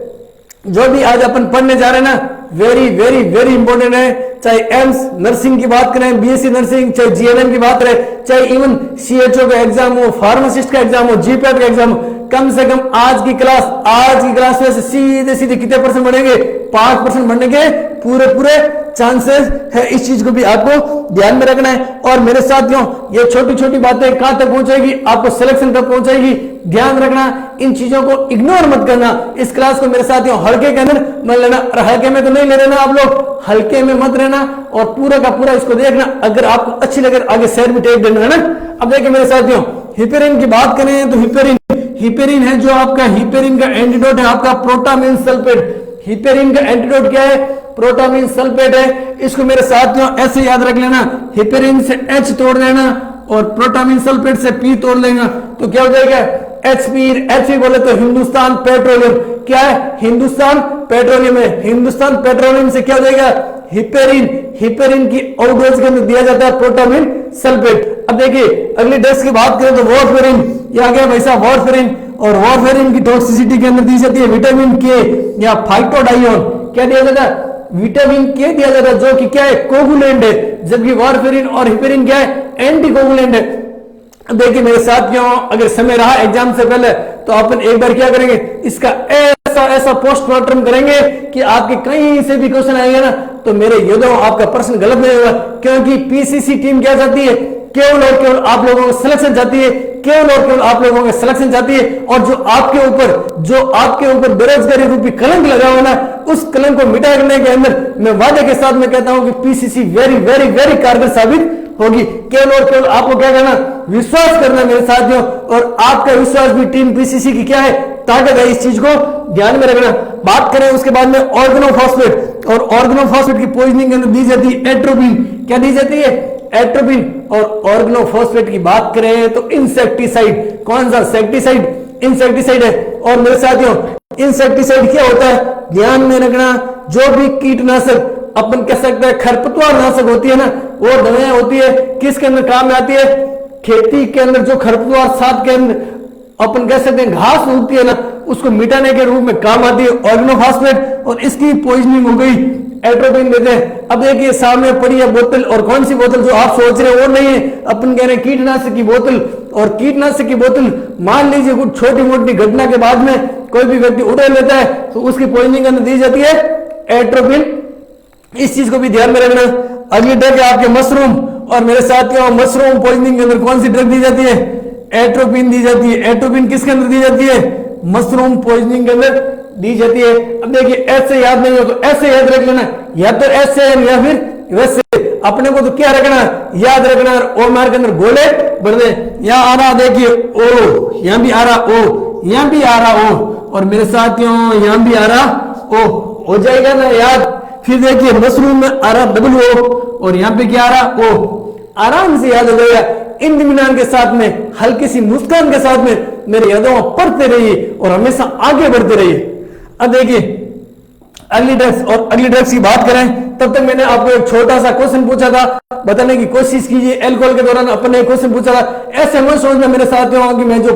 जो भी आज अपन पढ़ने जा रहे हैं ना, वेरी वेरी वेरी इंपॉर्टेंट है। चाहे एम्स नर्सिंग की बात करें, बीएससी नर्सिंग, चाहे जीएनएम की बात करें, चाहे इवन सीएचओ का एग्जाम हो, फार्मासिस्ट का एग्जाम हो, जीपैट का एग्जाम हो, कम से कम आज की क्लास में सीधे सीधे कितने परसेंट बढ़ेंगे? 5% बढ़ने के पूरे चांसेस है। इस चीज को भी आपको ध्यान में रखना है। और मेरे साथियों ये छोटी छोटी बातें कहां तक पहुंचाएगी? आपको सिलेक्शन तक पहुंचाएगी। ध्यान रखना, इन चीजों को इग्नोर मत करना। इस क्लास को मेरे साथियों हल्के के अंदर मत लेना, और हल्के में तो नहीं ले लेना आप लोग, हल्के में मत रहना, और पूरा का पूरा इसको देखना। अगर आपको अच्छी लगे आगे शेयर भी टेक देना है ना। अब देखिए मेरे साथियों हिपेरिन की बात करें तो हिपेरिन है जो आपका हिपेरिन का एंटीडोट है आपका प्रोटामिन सल्फेट। हिपेरिन का एंटीडोट क्या है? प्रोटामिन सल्फेट है। इसको मेरे साथियों ऐसे याद रख लेना, हिपेरिन से H तोड़ देना और प्रोटामिन सल्फेट से P तोड़ लेना, तो क्या हो जाएगा? HP बोले तो हिंदुस्तान पेट्रोलियम। क्या है? हिंदुस्तान पेट्रोलियम है। हिंदुस्तान पेट्रोलियम से क्या हो जाएगा? हिपेरिन की ओवरडोज के अंदर दिया जाता है प्रोटामिन सल्फेट। अब देखिए अगली ड्रग्स की बात करें तो वॉरफेरिन। ये आ गया भाई साहब वॉरफेरिन। और वॉरफेरिन की टॉक्सिसिटी के अंदर दी जाती है विटामिन के या फाइटोडाइन। क्या दिया जाता है? विटामिन के दिया जाता है, जो कि क्या है? कोगुलेंट है। जबकि वॉरफेरिन और हिपेरिन क्या है? एंटी कोगुलेंट है। देखिए मेरे साथियों अगर समय रहा एग्जाम से पहले तो अपन एक बार क्या करेंगे, इसका ऐसा पोस्टमार्टम करेंगे कि आपके कहीं से भी क्वेश्चन आएगा ना तो मेरे योद्धाओं आपका प्रश्न गलत नहीं होगा। क्योंकि पीसीसी टीम क्या चाहती है? केवल और केवल आप लोगों को सिलेक्शन चाहती है, केवल और केवल आप लोगों को सिलेक्शन चाहती है। और जो आपके ऊपर बेरोजगारी रूपी कलंक लगा हुआ ना, उस कलंक को मिटाने के अंदर मैं वादे के साथ में कहता हूं कि पीसीसी वेरी वेरी वेरी कारगर साबित होगी। केवल और केवल आपको क्या करना? विश्वास करना मेरे साथियों। और आपका विश्वास भी टीम पीसीसी की क्या है? ताकत है, इस चीज को ध्यान में रखना। बात करें उसके बाद में ऑर्गेनोफॉस्फेट, और ऑर्गेनोफॉस्फेट की पॉइजनिंग के अंदर दी जाती है एट्रोपिन। क्या दी जाती है? एट्रोपिन। और ऑर्गेनोफॉस्फेट की बात करें तो इंसेक्टिसाइड, कौन सा? सेक्टिसाइड, इंसेक्टिसाइड है। और मेरे साथियों इंसेक्टिसाइड क्या होता है? ध्यान में रखना, जो भी कीटनाशक अपन कह सकते हैं खरपतवार नाशक होती है ना, वो दवाएं होती है, किसके अंदर काम में आती है? खेती के अंदर जो खरपतवार साथ के अंदर अपन कह सकते हैं घास उगती है ना, उसको मिटाने के रूप में काम आती है ऑर्गेनोफॉस्फेट। और इसकी पॉइजनिंग हो गई, एट्रोपिन देते हैं। अब देखिए सामने पड़ी है बोतल, और कौन सी बोतल जो आप सोच रहे हो वो नहीं है, अपन कह रहे हैं कीटनाशक की बोतल। और कीटनाशक की बोतल मान लीजिए कुछ छोटी मोटी घटना के बाद में कोई भी व्यक्ति उड़ा लेता है तो उसकी पॉइजनिंग अंदर दी जाती है एट्रोपिन। इस चीज को भी ध्यान में रखना। अगली ड्रग है आपके मशरूम, और मेरे साथियों मशरूम पॉइजनिंग के अंदर कौन सी ड्रग दी जाती है? एट्रोपिन दी जाती है। एट्रोपिन किसके अंदर दी जाती है? मशरूम पॉइजनिंग के अंदर दी जाती है। अब देखिए ऐसे याद नहीं हो तो ऐसे याद रख लेना, या तो ऐसे या फिर वैसे। अपने को तो क्या रखना? याद रखना। ओ मार के अंदर गोले बढ़ दे। यहाँ आ रहा देखिए ओ, यहाँ भी आ रहा ओ, यहाँ भी आ रहा ओ, और मेरे साथियों यहाँ भी आ रहा ओ, हो जाएगा ना याद। फिर देखिए मशरूम में आ रहा डबल ओ, और यहाँ पे क्या आ रहा ओ, आराम से याद हो जाएगा। इत्मीनान के साथ में, हल्की सी मुस्कान के साथ में मेरे यादों पढ़ते रहिए और हमेशा आगे बढ़ते रहिए। अब देखिए अगली ड्रग्स, और अगली ड्रग्स की बात करें तब तक मैंने आपको एक छोटा सा क्वेश्चन पूछा था, बताने की कोशिश कीजिए। एल्कोहल के दौरान अपन ने एक क्वेश्चन पूछा था, ऐसे मत सोचना मेरे साथियों कि मैं जो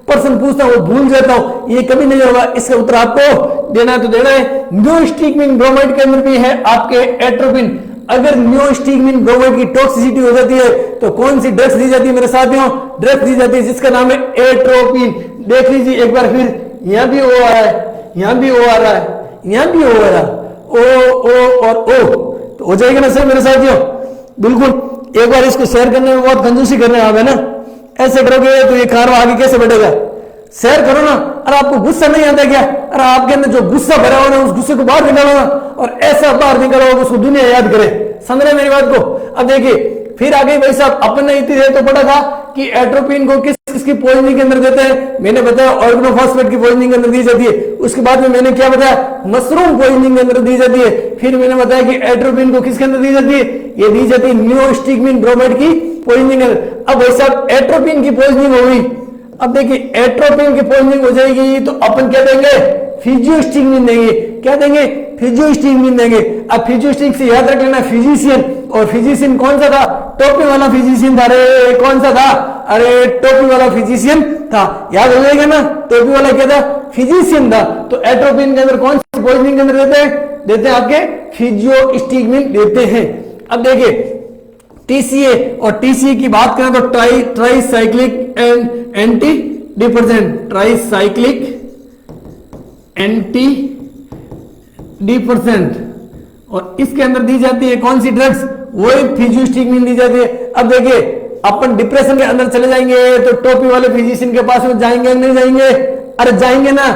पर्सन पूछता हूँ वो भूल जाता हूँ, ये कभी नहीं होगा। इसका उत्तर आपको देना है तो देना है। न्यूस्टिगमिन ब्रोमाइड के अंदर भी है आपके एट्रोपिन। अगर न्यूस्टिगमिन ब्रोमाइड की टॉक्सिसिटी हो जाती है तो कौन सी ड्रग्स दी जाती है मेरे साथियों? ड्रग्स दी जाती है जिसका नाम है एट्रोपिन। देख लीजिए एक बार फिर, यहाँ भी ओ आ रहा है, यहाँ भी ओ आ रहा है, यहाँ भी ओ आ रहा है, ओ और ओ, तो हो जाएगा ना सर मेरे साथियों? बिल्कुल। एक बार इसको शेयर करने में बहुत कंजूसी करने आप है ना, ऐसे करोगे तो ये कारवा आगे कैसे बढ़ेगा? शेयर करो ना। अरे आपको गुस्सा नहीं आता क्या? अरे आपके अंदर जो गुस्सा भरा हुआ ना उस गुस्से को बाहर निकालो ना, और ऐसा बाहर निकालो उसको दुनिया याद करे। समझ रहे मेरी बात को? अब देखिए फिर आगे भाई साहब अपन ने इतनी देर तो पढ़ा था कि एट्रोपिन को किसकी पॉइजनिंग के अंदर देते हैं। मैंने बताया ऑर्गेनोफॉस्फेट की पॉइजनिंग के अंदर दी जाती है। उसके बाद में मैंने क्या बताया? मशरूम पॉइजनिंग के अंदर दी जाती है। फिर मैंने बताया कि एट्रोपिन को किसके अंदर दी जाती है? ये दी जाती है न्यूस्टिगमिन ब्रोमाइड की पॉइजनिंग। अब भाई साहब एट्रोपिन की पॉइजनिंग हो गई। अब देखिए एट्रोपिन की पॉइजनिंग हो जाएगी तो अपन क्या देंगे? फिजियोस्टिगमिन देंगे। क्या देंगे? फिजियोस्टिगमिन देंगे। अब फिजियोस्टिग से याद रख लेना फिजिशियन, और फिजिशियन कौन सा था? टोपी वाला फिजिशियन था। अरे कौन सा था? अरे टोपी वाला फिजिशियन था। याद हो जाएगा ना? टोपी वाला क्या था? फिजिशियन था। तो एट्रोपिन के अंदर कौन सी पॉइजनिंग के अंदर देते हैं? देते हैं आपके फिजियोस्टिगमिन देते हैं। अब देखिए टीसीए, और टीसीए की बात करें तो tricyclic anti depressant, tricyclic anti depressant, और इसके अंदर दी जाती है कौन सी ड्रग्स? वही फिजियोस्टिगमिन दी जाती है। अब देखिए अपन डिप्रेशन के अंदर चले जाएंगे तो टोपी वाले फिजिशियन के पास में जाएंगे नहीं जाएंगे? अरे जाएंगे ना,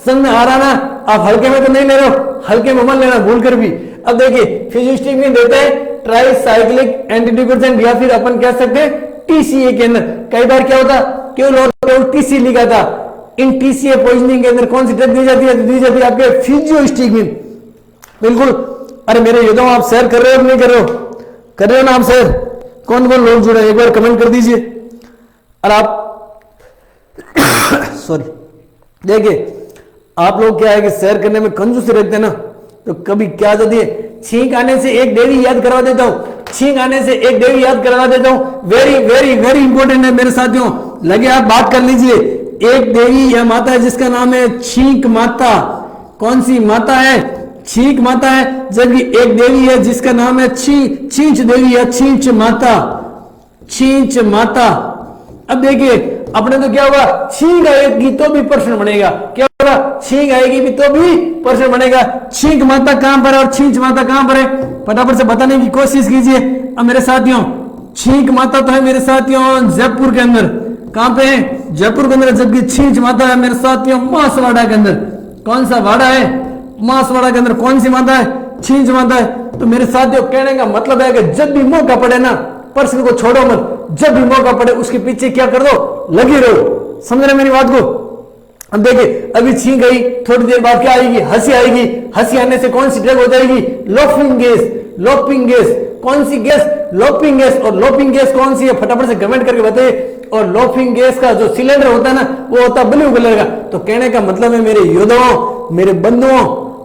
समझ में आ रहा ना? आप हल्के में तो नहीं ले रहे हो, हल्के में मत लेना भूल कर भी। अब देखिए फिजियोस्टिगमिन देते हैं ट्राइसाइक्लिक एंटी डिप्रेसेंट, या फिर अपन कह सकते हैं टीसीए के अंदर। कई बार क्या होता, क्यों लोग टीसी लिखा था। इन टीसीए पॉइजनिंग के अंदर कौन सी ड्रग दी जाती है? दी जाती है आपके फिजियोस्टिगमिन। बिल्कुल। अरे मेरे योद्धाओं आप शेयर कर रहे हो नहीं कर रहे हो? कर रहे हो ना आप शेयर? कौन कौन लोग जुड़े एक बार कमेंट कर दीजिए। और आप सॉरी देखिए आप लोग क्या है कि शेयर करने में कंजूसी रखते हैं ना, तो कभी क्या जाती है, छींक आने से एक देवी याद करवा देता हूं, छींक आने से एक देवी याद करवा देता हूं। वेरी वेरी वेरी इंपॉर्टेंट है मेरे साथियों, लगे आप बात कर लीजिए। एक देवी या माता है जिसका नाम है छींक माता। कौन सी माता है? छींक माता है। जबकि एक देवी है जिसका नाम है छींच देवी या छींच माता, छींच माता। अब देखिए अपने तो क्या होगा, छींक आएगी तो भी प्रश्न बनेगा। क्या होगा? छींक आएगी भी तो भी प्रश्न बनेगा। छींक माता कहां पर है और छींच माता कहां पर है? फटाफट से बताने की कोशिश कीजिए। अब मेरे साथियों छींक माता तो है मेरे साथियों जयपुर के अंदर। कहां पे है? जयपुर के अंदर। जबकि छींच माता है मेरे साथियों मासवाड़ा के अंदर। कौन सा वाड़ा है? मासवाड़ा के अंदर। कौन सी माता है? छींच माता है। तो मेरे साथियों कहने का मतलब है कि जब भी मौका पड़े ना, प्रश्न को छोड़ो मत, जब भी मौका पड़े उसके पीछे क्या कर दो, लगे रहो। समझ रहे मेरी बात को? अब देखिए अभी छींक गई, थोड़ी देर बाद क्या आएगी, हंसी आएगी, हंसी आने से कौन सी ड्रग हो जाएगी, लोफिंग गैस, लोफिंग गैस, कौन सी गैस, लोफिंग गैस। और लोफिंग गैस कौन सी है फटाफट से कमेंट करके बताइए। और लोफिंग गैस का जो सिलेंडर होता है ना वो होता है ब्लू कलर का। तो कहने का मतलब है मेरे योद्धाओं, मेरे बंधुओं,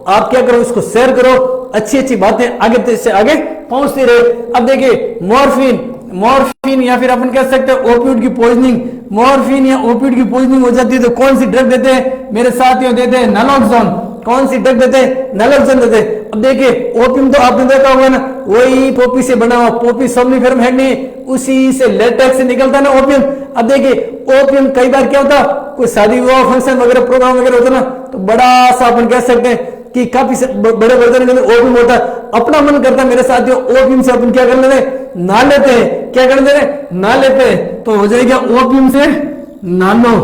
आप क्या करो, इसको शेयर करो, अच्छी अच्छी बातें आगे से आगे पहुंचती रहे। अब देखिए मॉर्फिन, मॉर्फिन या फिर अपन कह सकते हैं ओपियोइड की पॉइजनिंग, मॉर्फिन या ओपियोइड की पॉइजनिंग हो जाती है तो कौन सी ड्रग देते हैं मेरे साथियों, देते हैं नलोक्सोन। कौन सी ड्रग देते हैं, नलोक्सोन देते हैं। अब देखिए ओपियम तो आपने देखा होगा ना, वही पोपी से बना हुआ, पोपी सोमनिफेरम है नहीं, उसी से लेटेक्स से निकलता है ना ओपियम। अब देखिए ओपियम कई बार क्या होता, कोई शादी विवाह फंक्शन वगैरह प्रोग्राम वगैरह होता ना, तो बड़ा सा अपन कह सकते हैं कि काफी बड़े बर्तन के अंदर ओपियम होता है। अपना मन करता है मेरे साथियों ओपियम से अपन क्या कर लेते हैं, ना लेते हैं, क्या कर लेते हैं, ना लेते हैं, तो हो जाएगा ओपियम से ना लो।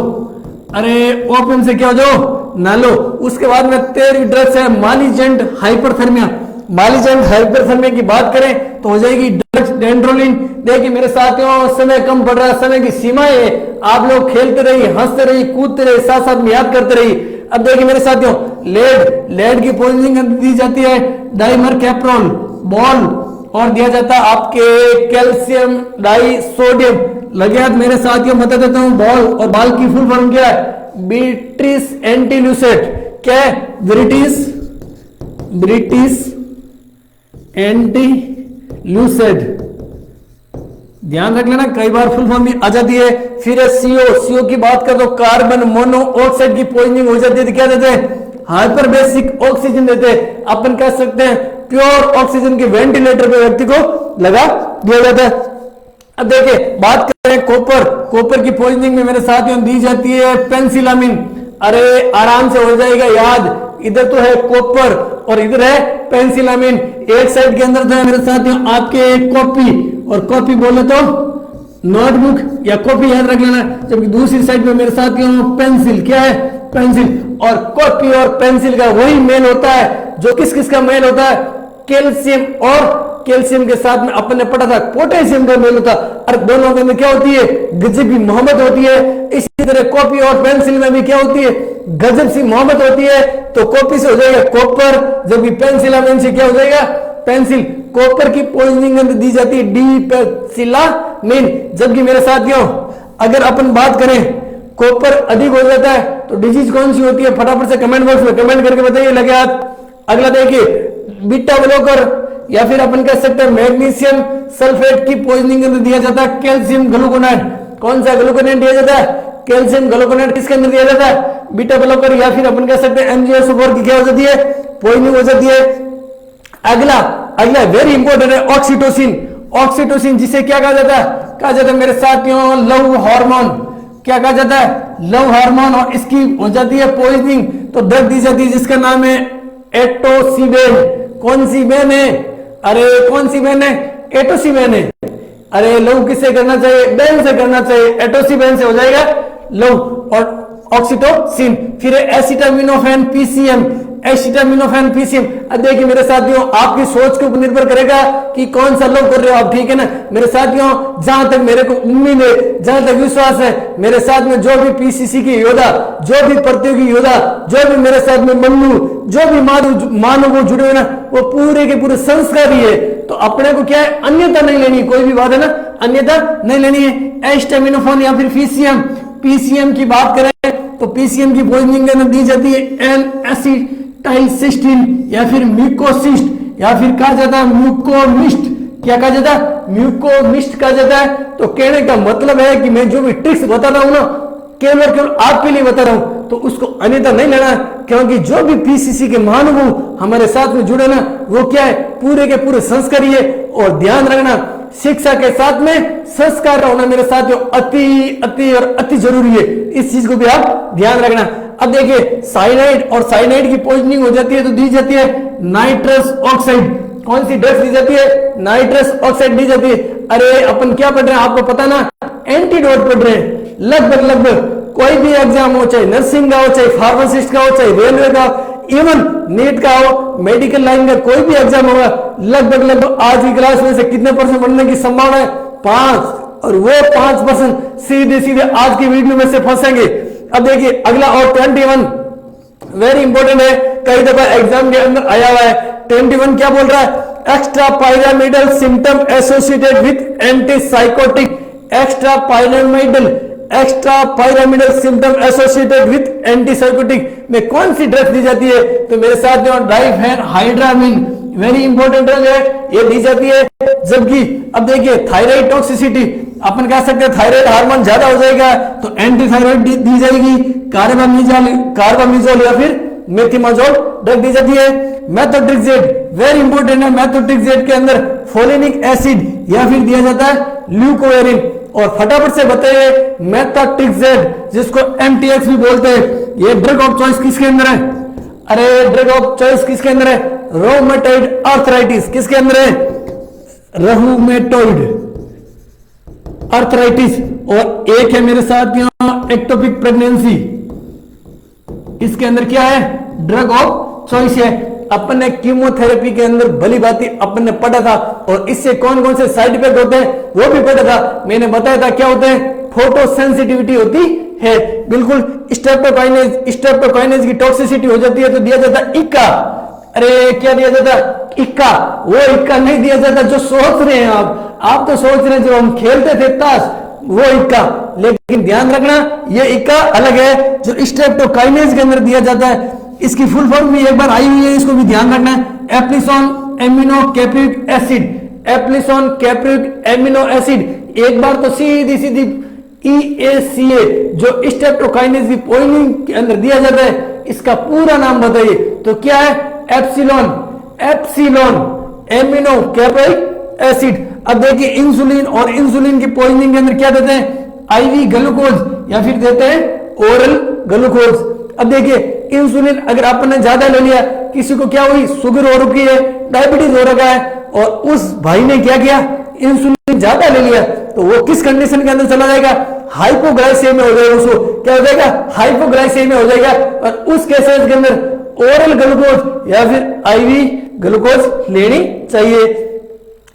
अरे ओपियम से क्या हो जाओ, ना लो। उसके बाद में 13 ड्रग्स है मालिजेंट हाइपरथर्मिया। मालिजेंट हाइपरथर्मिया की बात करें तो हो जाएगी ड्रग्स डेंड्रोलिन। देखिए मेरे साथियों समय कम पड़ रहा है, समय की सीमाएं है, आप लोग खेलते रहिए, हंसते रहिए, कूदते रहिए, साथ साथ में याद करते रहिए। अब देखिए मेरे साथियों लेड, लेड की पॉइजनिंग दी जाती है डाइमर कैप्रोल बॉल, और दिया जाता है आपके कैल्शियम डाई सोडियम। लगे हाथ मेरे साथियों बता देता हूं, बॉल और बाल की फुल फॉर्म क्या है, ब्रिटिश एंटील्यूसेट। क्या है, ब्रिटिश, ब्रिटिश एंटील्यूसेट। ध्यान रख लेना, कई बार फुल फॉर्म भी आ जाती है। फिर है सीओ, सीओ की बात कर तो कार्बन मोनोऑक्साइड की पॉइजनिंग हो जाती है तो क्या देते हैं, हाइपर बेसिक ऑक्सीजन देते हैं। अपन कह सकते हैं प्योर ऑक्सीजन के वेंटिलेटर पे व्यक्ति को लगा दिया जाता है। अब देखिए बात करें कॉपर, कॉपर की पॉइजनिंग में मेरे साथियों दी जाती है पेंसिलामिन। अरे आराम से हो जाएगा याद, इधर तो है कॉपर और इधर है पेंसिलामिन। एक साइड के अंदर तो है मेरे साथियों आपके कॉपी, और कॉपी बोले तो नोटबुक या कॉपी याद रख लेना, जबकि दूसरी साइड में मेरे साथियों पेंसिल। क्या है, पेंसिल। और कॉपी और पेंसिल का वही मेल होता है जो किस किस का मेल होता है, कैल्शियम और कैल्शियम के साथ में अपन ने पढ़ा था पोटेशियम का मेल होता है। और दोनों के अंदर क्या होती है, गजब की मोहब्बत होती है। इसी तरह कॉपी और पेंसिल में भी क्या होती है, गजब सी मोहब्बत होती है। तो कॉपी से हो जाएगा कॉपर, जबकि पेंसिलामिन से क्या हो जाएगा, पेंसिल। कॉपर की पॉइजनिंग दी जाती है डिपेंसिलामिन। जबकि मेरे साथियों अगर अपन बात करें कॉपर अधिक हो जाता है तो डिजीज कौन सी होती है, फटाफट से कमेंट बॉक्स में कमेंट करके बताइए। लगे हाथ। अगला देखिए बीटा ब्लॉकर या फिर अपन कह सकते हैं मैग्नीशियम सल्फेट की पॉइजनिंग के अंदर दिया जाता है कैल्शियम ग्लूकोनाइड। कौन सा ग्लूकोनाइड दिया जाता है, कैल्शियम ग्लूकोनाइड। किसके अंदर दिया जाता है, बीटा ब्लॉकर। या फिर अपन कह सकते हैं एमजीएसओ4 की क्या हो जाती है, पॉइजनिंग हो जाती है। अगला अगला वेरी इंपॉर्टेंट है ऑक्सीटोसिन। ऑक्सीटोसिन जिसे क्या कहा जाता है, कहा जाता है मेरे साथियों लव हार्मोन। क्या कहा जाता है, लव हार्मोन। और इसकी हो जाती है पॉइजनिंग तो ड्रग दी जाती है जिसका नाम है एटोसिबेन। कौन सी बेन है, अरे कौन सी बेन है, एटोसिबेन है। अरे लव किससे करना चाहिए, बेन से करना चाहिए, एटोसिबेन से हो जाएगा लव और ऑक्सीटोसिन। फिर एसिटामिनोफेन पीसीएम, एसिटामिनोफेन पीसीएम। अब देखिए मेरे साथियों आपकी सोच के ऊपर निर्भर करेगा कि कौन सा लव कर रहे हो आप, ठीक है ना मेरे साथियों। जहां तक मेरे को उम्मीद है, जहां तक विश्वास है, मेरे साथ में जो भी पीसीसी के योद्धा, जो भी प्रतियोगी योद्धा, जो भी मेरे साथ में मन्नू, जो भी मानव वो जुड़े हुए ना, वो पूरे के पूरे संस्कारी है। तो अपने को क्या है, अन्यथा नहीं लेनी, कोई भी बात है ना, अन्यथा नहीं लेनी है। एस्टामिनोफेन या फिर पीसीएम, पीसीएम की बात करें तो पीसीएम की पॉइजनिंग दी जाती है एन एसिटाइलसिस्टीन या फिर म्यूकोसिस्ट या फिर कहा जाता है म्यूकोमिस्ट। क्या कहा जाता है, म्यूकोमिस्ट कहा जाता है। तो कहने का मतलब है कि मैं जो भी ट्रिक्स बता रहा हूं ना, केवल और केवल आपके लिए बता रहा हूं, तो उसको अन्यथा नहीं लेना, क्योंकि जो भी पीसीसी के महानुभाव हमारे साथ में जुड़े ना, वो क्या है, पूरे के पूरे संस्कारी है। और ध्यान रखना शिक्षा के साथ में संस्कार होना मेरे साथियों अति अति और अति जरूरी है, इस चीज को भी आप ध्यान रखना। अब देखिए साइनाइड, और साइनाइड की पॉइजनिंग हो जाती है तो दी जाती है नाइट्रस ऑक्साइड। कौन सी ड्रग्स दी जाती है, नाइट्रस ऑक्साइड दी जाती है। अरे अपन क्या पढ़ रहे हैं आपको पता ना, एंटीडोट पढ़ रहे हैं। लगभग कोई भी एग्जाम हो, चाहे नर्सिंग का हो, चाहे फार्मासिस्ट का हो, चाहे रेलवे का, इवन नीट का हो, मेडिकल लाइन का कोई भी एग्जाम होगा, लगभग आज की क्लास में से कितने परसेंट बनने की संभावना है, 5। और वो 5% सीधे सीधे आज की वीडियो में से फंसेंगे। अब देखिए अगला और 21 वेरी इंपॉर्टेंट है, कई दफा एग्जाम के अंदर आया हुआ है। 21 क्या बोल रहा है? Extra pyramidal symptom associated with antipsychotic. Extra pyramidal symptom associated with antipsychotic में कौन सी ड्रग दी जाती है? तो मेरे साथ जो डाइफेनहाइड्रामिन वेरी इंपॉर्टेंट ड्रग है, ये दी जाती है। जबकि अब देखिए थायराइड टॉक्सिसिटी, अपन कह सकते हैं थायराइड हार्मोन ज्यादा हो जाएगा तो एंटीथायराइड दी जाएगी, कार्बामिजोल या फिर मेथिमाजोल ड्रग दी जाती है। मेथोट्रेक्सेट वेरी इंपॉर्टेंट है, मेथोट्रेक्सेट के अंदर फोलिनिक एसिड या फिर दिया जाता है ल्यूकोएरिन। और फटाफट से बताइए मेथोट्रेक्सेट जिसको एमटीएक्स भी बोलते हैं, ये ड्रग ऑफ चॉइस किसके अंदर है? अरे ड्रग ऑफ चॉइस किसके अंदर है? रोमेटॉइड आर्थराइटिस किसके अंदर है? Rheumatoid arthritis. और एक है मेरे साथ यहां एक्टोपिक प्रेगनेंसी, इसके अंदर क्या है? ड्रग ऑफ चॉइस है। अपन ने कीमोथेरेपी के अंदर भली भांति अपन ने पढ़ा था और इससे कौन कौन से साइड इफेक्ट होते हैं वो भी पढ़ा था। मैंने बताया था क्या होते हैं? फोटो सेंसिटिविटी होती है, बिल्कुल स्ट्रेप्टोकाइनेज की टॉक्सिसिटी हो जाती है तो दिया जाता है इक्का। अरे क्या दिया जाता? इक्का। वो इक्का नहीं दिया जाता जो सोच रहे हैं आप तो सोच रहे हैं जो हम खेलते थे ताश, वो इक्का। लेकिन ध्यान रखना ये इक्का अलग है जो स्ट्रेप्टोकाइनेज के अंदर दिया जाता है। इसकी फुल फॉर्म भी एक बार आई हुई है, इसको भी ध्यान रखना है। Epsilon amino caproic acid, epsilon caproic amino acid. एक बार तो सीधी सीधी EACA जो स्ट्रेप्टोकाइनेज की पॉइजनिंग के अंदर दिया जाता है, इसका पूरा नाम बताइए। तो क्या है? Epsilon amino caproic acid. अब देखिए इंसुलिन और इंसुलिन की पॉइजनिंग के अंदर क्या देते हैं? आईवी ग्लूकोज या फिर देते हैं ओरल ग्लूकोज। अब देखिए इंसुलिन अगर आपने ज्यादा ले लिया, किसी को क्या हुई? शुगर हो रखी है, डायबिटीज हो रखा है, और उस भाई ने क्या किया? इंसुलिन ज्यादा ले लिया, तो वो किस कंडीशन के अंदर चला जाएगा? हाइपोग्लाइसेमिया हो जाएगा। उसको क्या हो जाएगा? हाइपोग्लाइसेमिया हो जाएगा। और उस केसेस के अंदर ओरल ग्लूकोज या फिर आईवी ग्लूकोज लेनी चाहिए।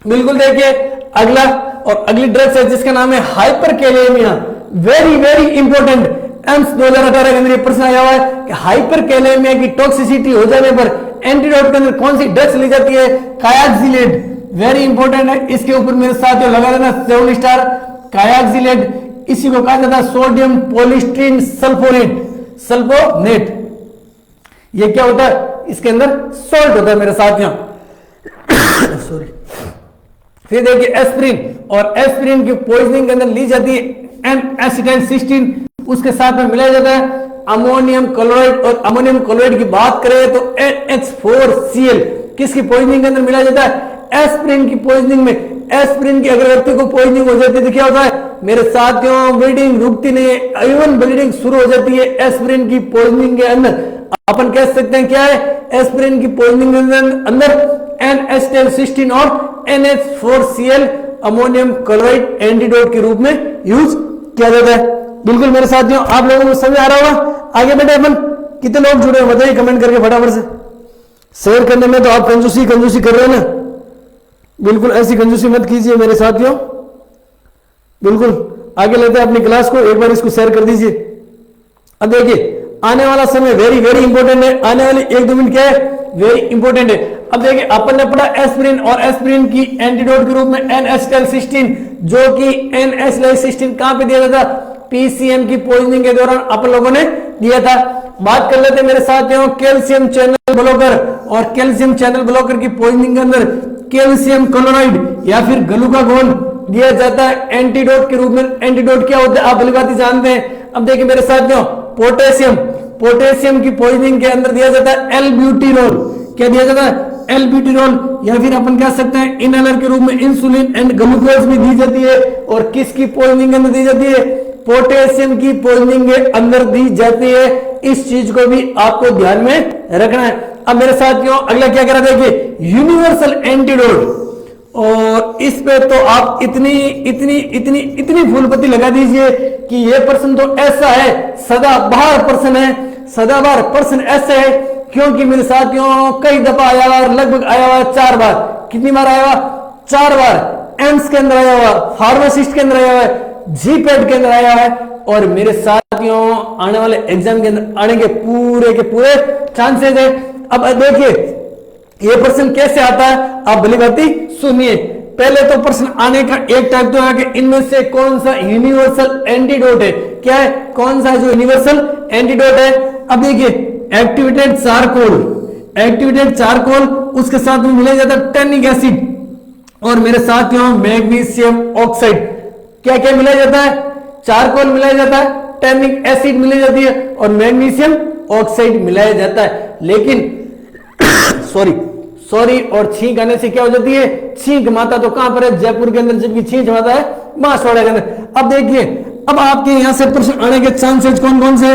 बिल्कुल देखिए अगला और अगली ड्रग है जिसका नाम है hyperkalaemia. Very very important, AIIMS 2018 के अंदर ये प्रश्न आया हुआ है कि हाइपरकैलेमिया की टॉक्सिसिटी हो जाने पर एंटीडोट के अंदर कौन सी ड्रग्स ली जाती है? कायाक्सिलेट। वेरी इंपॉर्टेंट है, इसके ऊपर मेरे साथ लगा देना 7 स्टार। कायाक्सिलेट इसी को कहा जाता है सोडियम पॉलिस्टीरीन सल्फोनेट। ये क्या होता है? इसके अंदर सॉल्ट होता है मेरे साथ यहां सॉरी। फिर देखिए एस्पिरिन, और एस्पिरिन की पॉइजनिंग के अंदर ली जाती है N-एसिटाइलसिस्टीन, उसके साथ में मिलाया जाता है अमोनियम क्लोराइड। और अमोनियम क्लोराइड की बात करें तो NH4Cl किसकी पॉइजनिंग के अंदर मिलाया जाता है? एस्पिरिन की पॉइजनिंग में। एस्पिरिन की अगर व्यक्ति को पॉइजनिंग हो जाती है तो क्या होता है मेरे साथियों? ब्लीडिंग रुकती नहीं है, इवन ब्लीडिंग शुरू हो जाती है एस्पिरिन की पॉइजनिंग के अंदर। अपन कह सकते हैं क्या है? एस्पिरिन की पॉइजनिंग के अंदर N-एसिटाइलसिस्टीन और NH4Cl अमोनियम क्लोराइड एंटीडोट के रूप में यूज किया जाता है। बिल्कुल मेरे साथियों आप लोगों को समझ आ रहा होगा। आगे बढ़े अपन। कितने लोग जुड़े हैं बताइए कमेंट करके फटाफट से। शेयर करने में तो आप कंजूसी कर रहे हैं ना, बिल्कुल ऐसी कंजूसी मत कीजिए मेरे साथियों। बिल्कुल आगे लेते हैं अपनी क्लास को, एक बार इसको शेयर कर दीजिए। अब देखिए आने वाला समय वेरी वेरी इंपॉर्टेंट है, आने वाले 1-2 मिनट क्या है? वेरी इंपॉर्टेंट है। अब देखिए अपन ने पढ़ा एस्पिरिन, और एस्पिरिन की एंटीडोट के रूप में N-एसिटाइलसिस्टीन, जो कि N-एसिटाइलसिस्टीन कहां पे दिया जाता? PCM की पॉइजनिंग के दौरान अपन लोगों ने दिया था। बात कर लेते हैं मेरे साथियों कैल्शियम चैनल ब्लॉकर, और कैल्शियम चैनल ब्लॉकर की पॉइजनिंग के अंदर कैल्शियम क्लोराइड या फिर ग्लूकागोन दिया जाता है एंटीडोट के रूप में। एंटीडोट क्या होता है आप भली बात जानते हैं। अब देखिए मेरे साथियों पोटेशियम की पॉइजनिंग के अंदर दिया जाता है एल्ब्यूटिरोल। क्या दिया जाता है? एल्ब्यूटिरोल, या फिर अपन कह सकते हैं इनहेलर के रूप में इंसुलिन एंड ग्लूकोज भी दी जाती है। और किसकी पॉइजनिंग के अंदर दी जाती है? पोटेशियम की पॉइजनिंग के अंदर दी जाती है। इस चीज को भी आपको ध्यान में रखना है। अब मेरे साथियों अगला क्या करा देखिए यूनिवर्सल एंटीडोट, और इस पे तो आप इतनी फूलपत्ती लगा दीजिए कि ये प्रश्न तो ऐसा है सदाबहार प्रश्न है। सदाबहार प्रश्न ऐसे है क्योंकि मेरे साथियों कई दफा आया हुआ, लगभग आया हुआ 4 बार। कितनी बार आया हुआ? 4 बार। एम्स के अंदर आया हुआ, फार्मासिस्ट के अंदर आया हुआ है, जीपेट के अंदर आया हुआ है, और मेरे साथियों आने वाले एग्जाम के अंदर आने के पूरे चांसेस है। अब देखिए ये प्रश्न कैसे आता है, आप भली भांति सुनिए। पहले तो प्रश्न आने का एक टाइप तो है कि इनमें से कौन सा यूनिवर्सल एंटीडोट है, क्या है, कौन सा जो यूनिवर्सल एंटीडोट है। अब देखिए एक्टिवेटेड चारकोल उसके साथ में मिला जाता है टैनिक एसिड और मेरे साथियों मैग्नीशियम ऑक्साइड। क्या क्या मिलाया जाता है, चारकोल मिलाया जाता है, टैनिक एसिड मिलाई जाती है और मैग्नीशियम ऑक्साइड मिलाया जाता है। लेकिन सॉरी और छींक आने से क्या हो जाती है, छींक माता तो कहां पर है, जयपुर के अंदर, जबकि छींक माता है बांसवाड़ा के अंदर। अब देखिए अब आपके यहां से प्रश्न आने के चांसेस कौन कौन से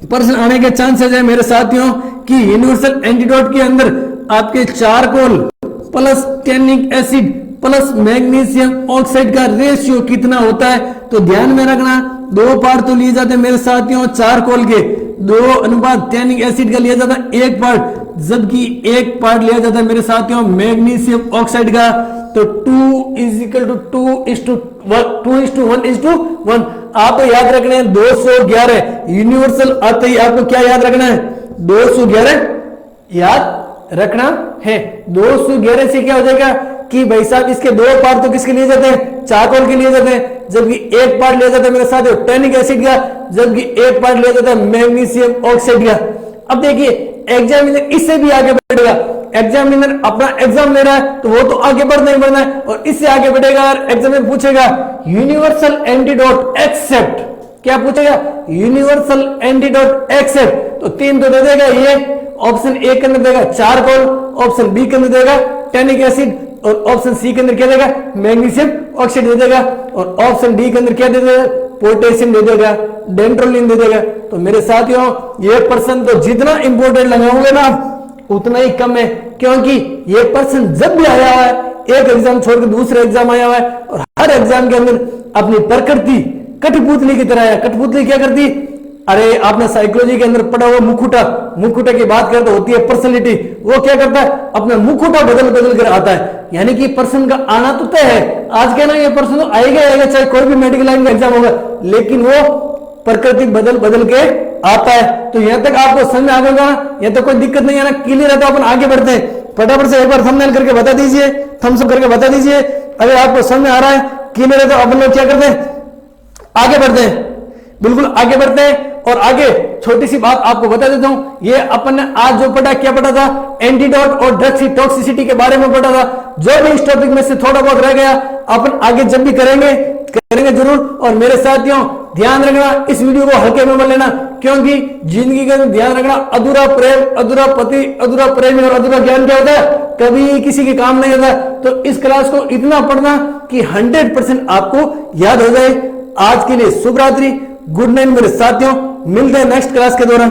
प्रश्न आने के चांसेस है मेरे साथियों कि यूनिवर्सल एंटीडोट के अंदर आपके charcoal plus tannic acid plus magnesium oxide का रेशियो कितना होता है। तो ध्यान में रखना 2 पार्ट तो लिए जाते हैं मेरे साथियों चारकोल के, 2 अनुपात टैनिक एसिड का लिया जाता है 1 पार्ट, जबकि 1 पार्ट लिया जाता है मेरे साथियों मैग्नीशियम ऑक्साइड का। तो 2:1:1। आप तो याद रखना है 211 यूनिवर्सल आते ही आपको क्या याद रखना है, 211 याद रखना है। 211 से क्या हो जाएगा कि भाई साहब इसके 2 पार्ट तो किसके लिए जाते हैं, चारकोल के लिए जाते हैं, जबकि 1 पार्ट लिया जाता है मेरे साथ टैनिक एसिड का, जबकि 1 पार्ट लिया जाता है मैग्नीशियम ऑक्साइड का। अब देखिए एग्जामिनर इससे भी आगे बढ़ेगा, एग्जामिनर अपना एग्जाम ले रहा है तो वो तो आगे बढ़ना ही बढ़ना है और इससे आगे बढ़ेगा और एग्जामिनर पूछेगा यूनिवर्सल एंटीडोट एक्सेप्ट, क्या पूछेगा, यूनिवर्सल एंटीडोट एक्सेप्ट। तो 3 तो दे देगा, ये ऑप्शन ए के अंदर देगा चारकोल, ऑप्शन बी के अंदर देगा टैनिक एसिड और ऑप्शन सी के अंदर क्या देगा, मैग्नीशियम ऑक्साइड दे देगा और ऑप्शन डी के अंदर क्या दे देगा, पोटेशियम दे देगा, डेंट्रोलिन दे देगा। तो मेरे साथियों ये प्रश्न तो जितना इंपोर्टेंट लगाओगे ना उतना ही कम है, क्योंकि ये प्रश्न जब भी आया हुआ है एक एग्जाम छोड़कर दूसरे एग्जाम आया हुआ है और हर एग्जाम के अंदर अपनी प्रकृति कठपुतली की तरह है। कठपुतली क्या करती, अरे आपने साइकोलॉजी के अंदर पढ़ा हुआ मुखुटा की बात करते होती है पर्सनैलिटी, वो क्या करता है अपना मुखुटा बदल कर आता है, यानी कि पर्सन का आना तो तय है, आज के ना ये पर्सन तो आएगा चाहे कोई भी मेडिकल लाइन का एग्जाम होगा, लेकिन वो प्रकृति बदल के आता है। तो यहां तक आपको समझ में आ गया, यहां तो कोई दिक्कत नहीं है ना, क्लियर है। तो अपन आगे बढ़ते हैं, फटाफट से एक बार थंबनेल करके बता दीजिए, थम्स अप करके बता दीजिए अगर आपको समझ में आ रहा है, क्लियर है। तो अपन लोग क्या करते हैं, आगे बढ़ते हैं, बिल्कुल आगे बढ़ते हैं। और आगे छोटी सी बात आपको बता देता हूं, ये अपन ने आज जो पढ़ा, क्या पढ़ा था, एंटीडोट और ड्रग्स की टॉक्सिसिटी के बारे में पढ़ा था। जो भी इस टॉपिक में से थोड़ा बहुत रह गया अपन आगे जब भी करेंगे जरूर। और मेरे साथियों ध्यान रखना, इस वीडियो को हल्के में मत लेना, क्योंकि जिंदगी का ध्यान रखना, अधूरा प्रेम, अधूरा पति, अधूरा प्रेमी और अधूरा ज्ञान क्या होता है, कभी किसी के काम नहीं होता। तो इस क्लास को इतना पढ़ना कि 100% आपको याद हो जाए। आज के लिए शुभ रात्रि, गुड नाइट मेरे साथियों, मिलते हैं नेक्स्ट क्लास के दौरान।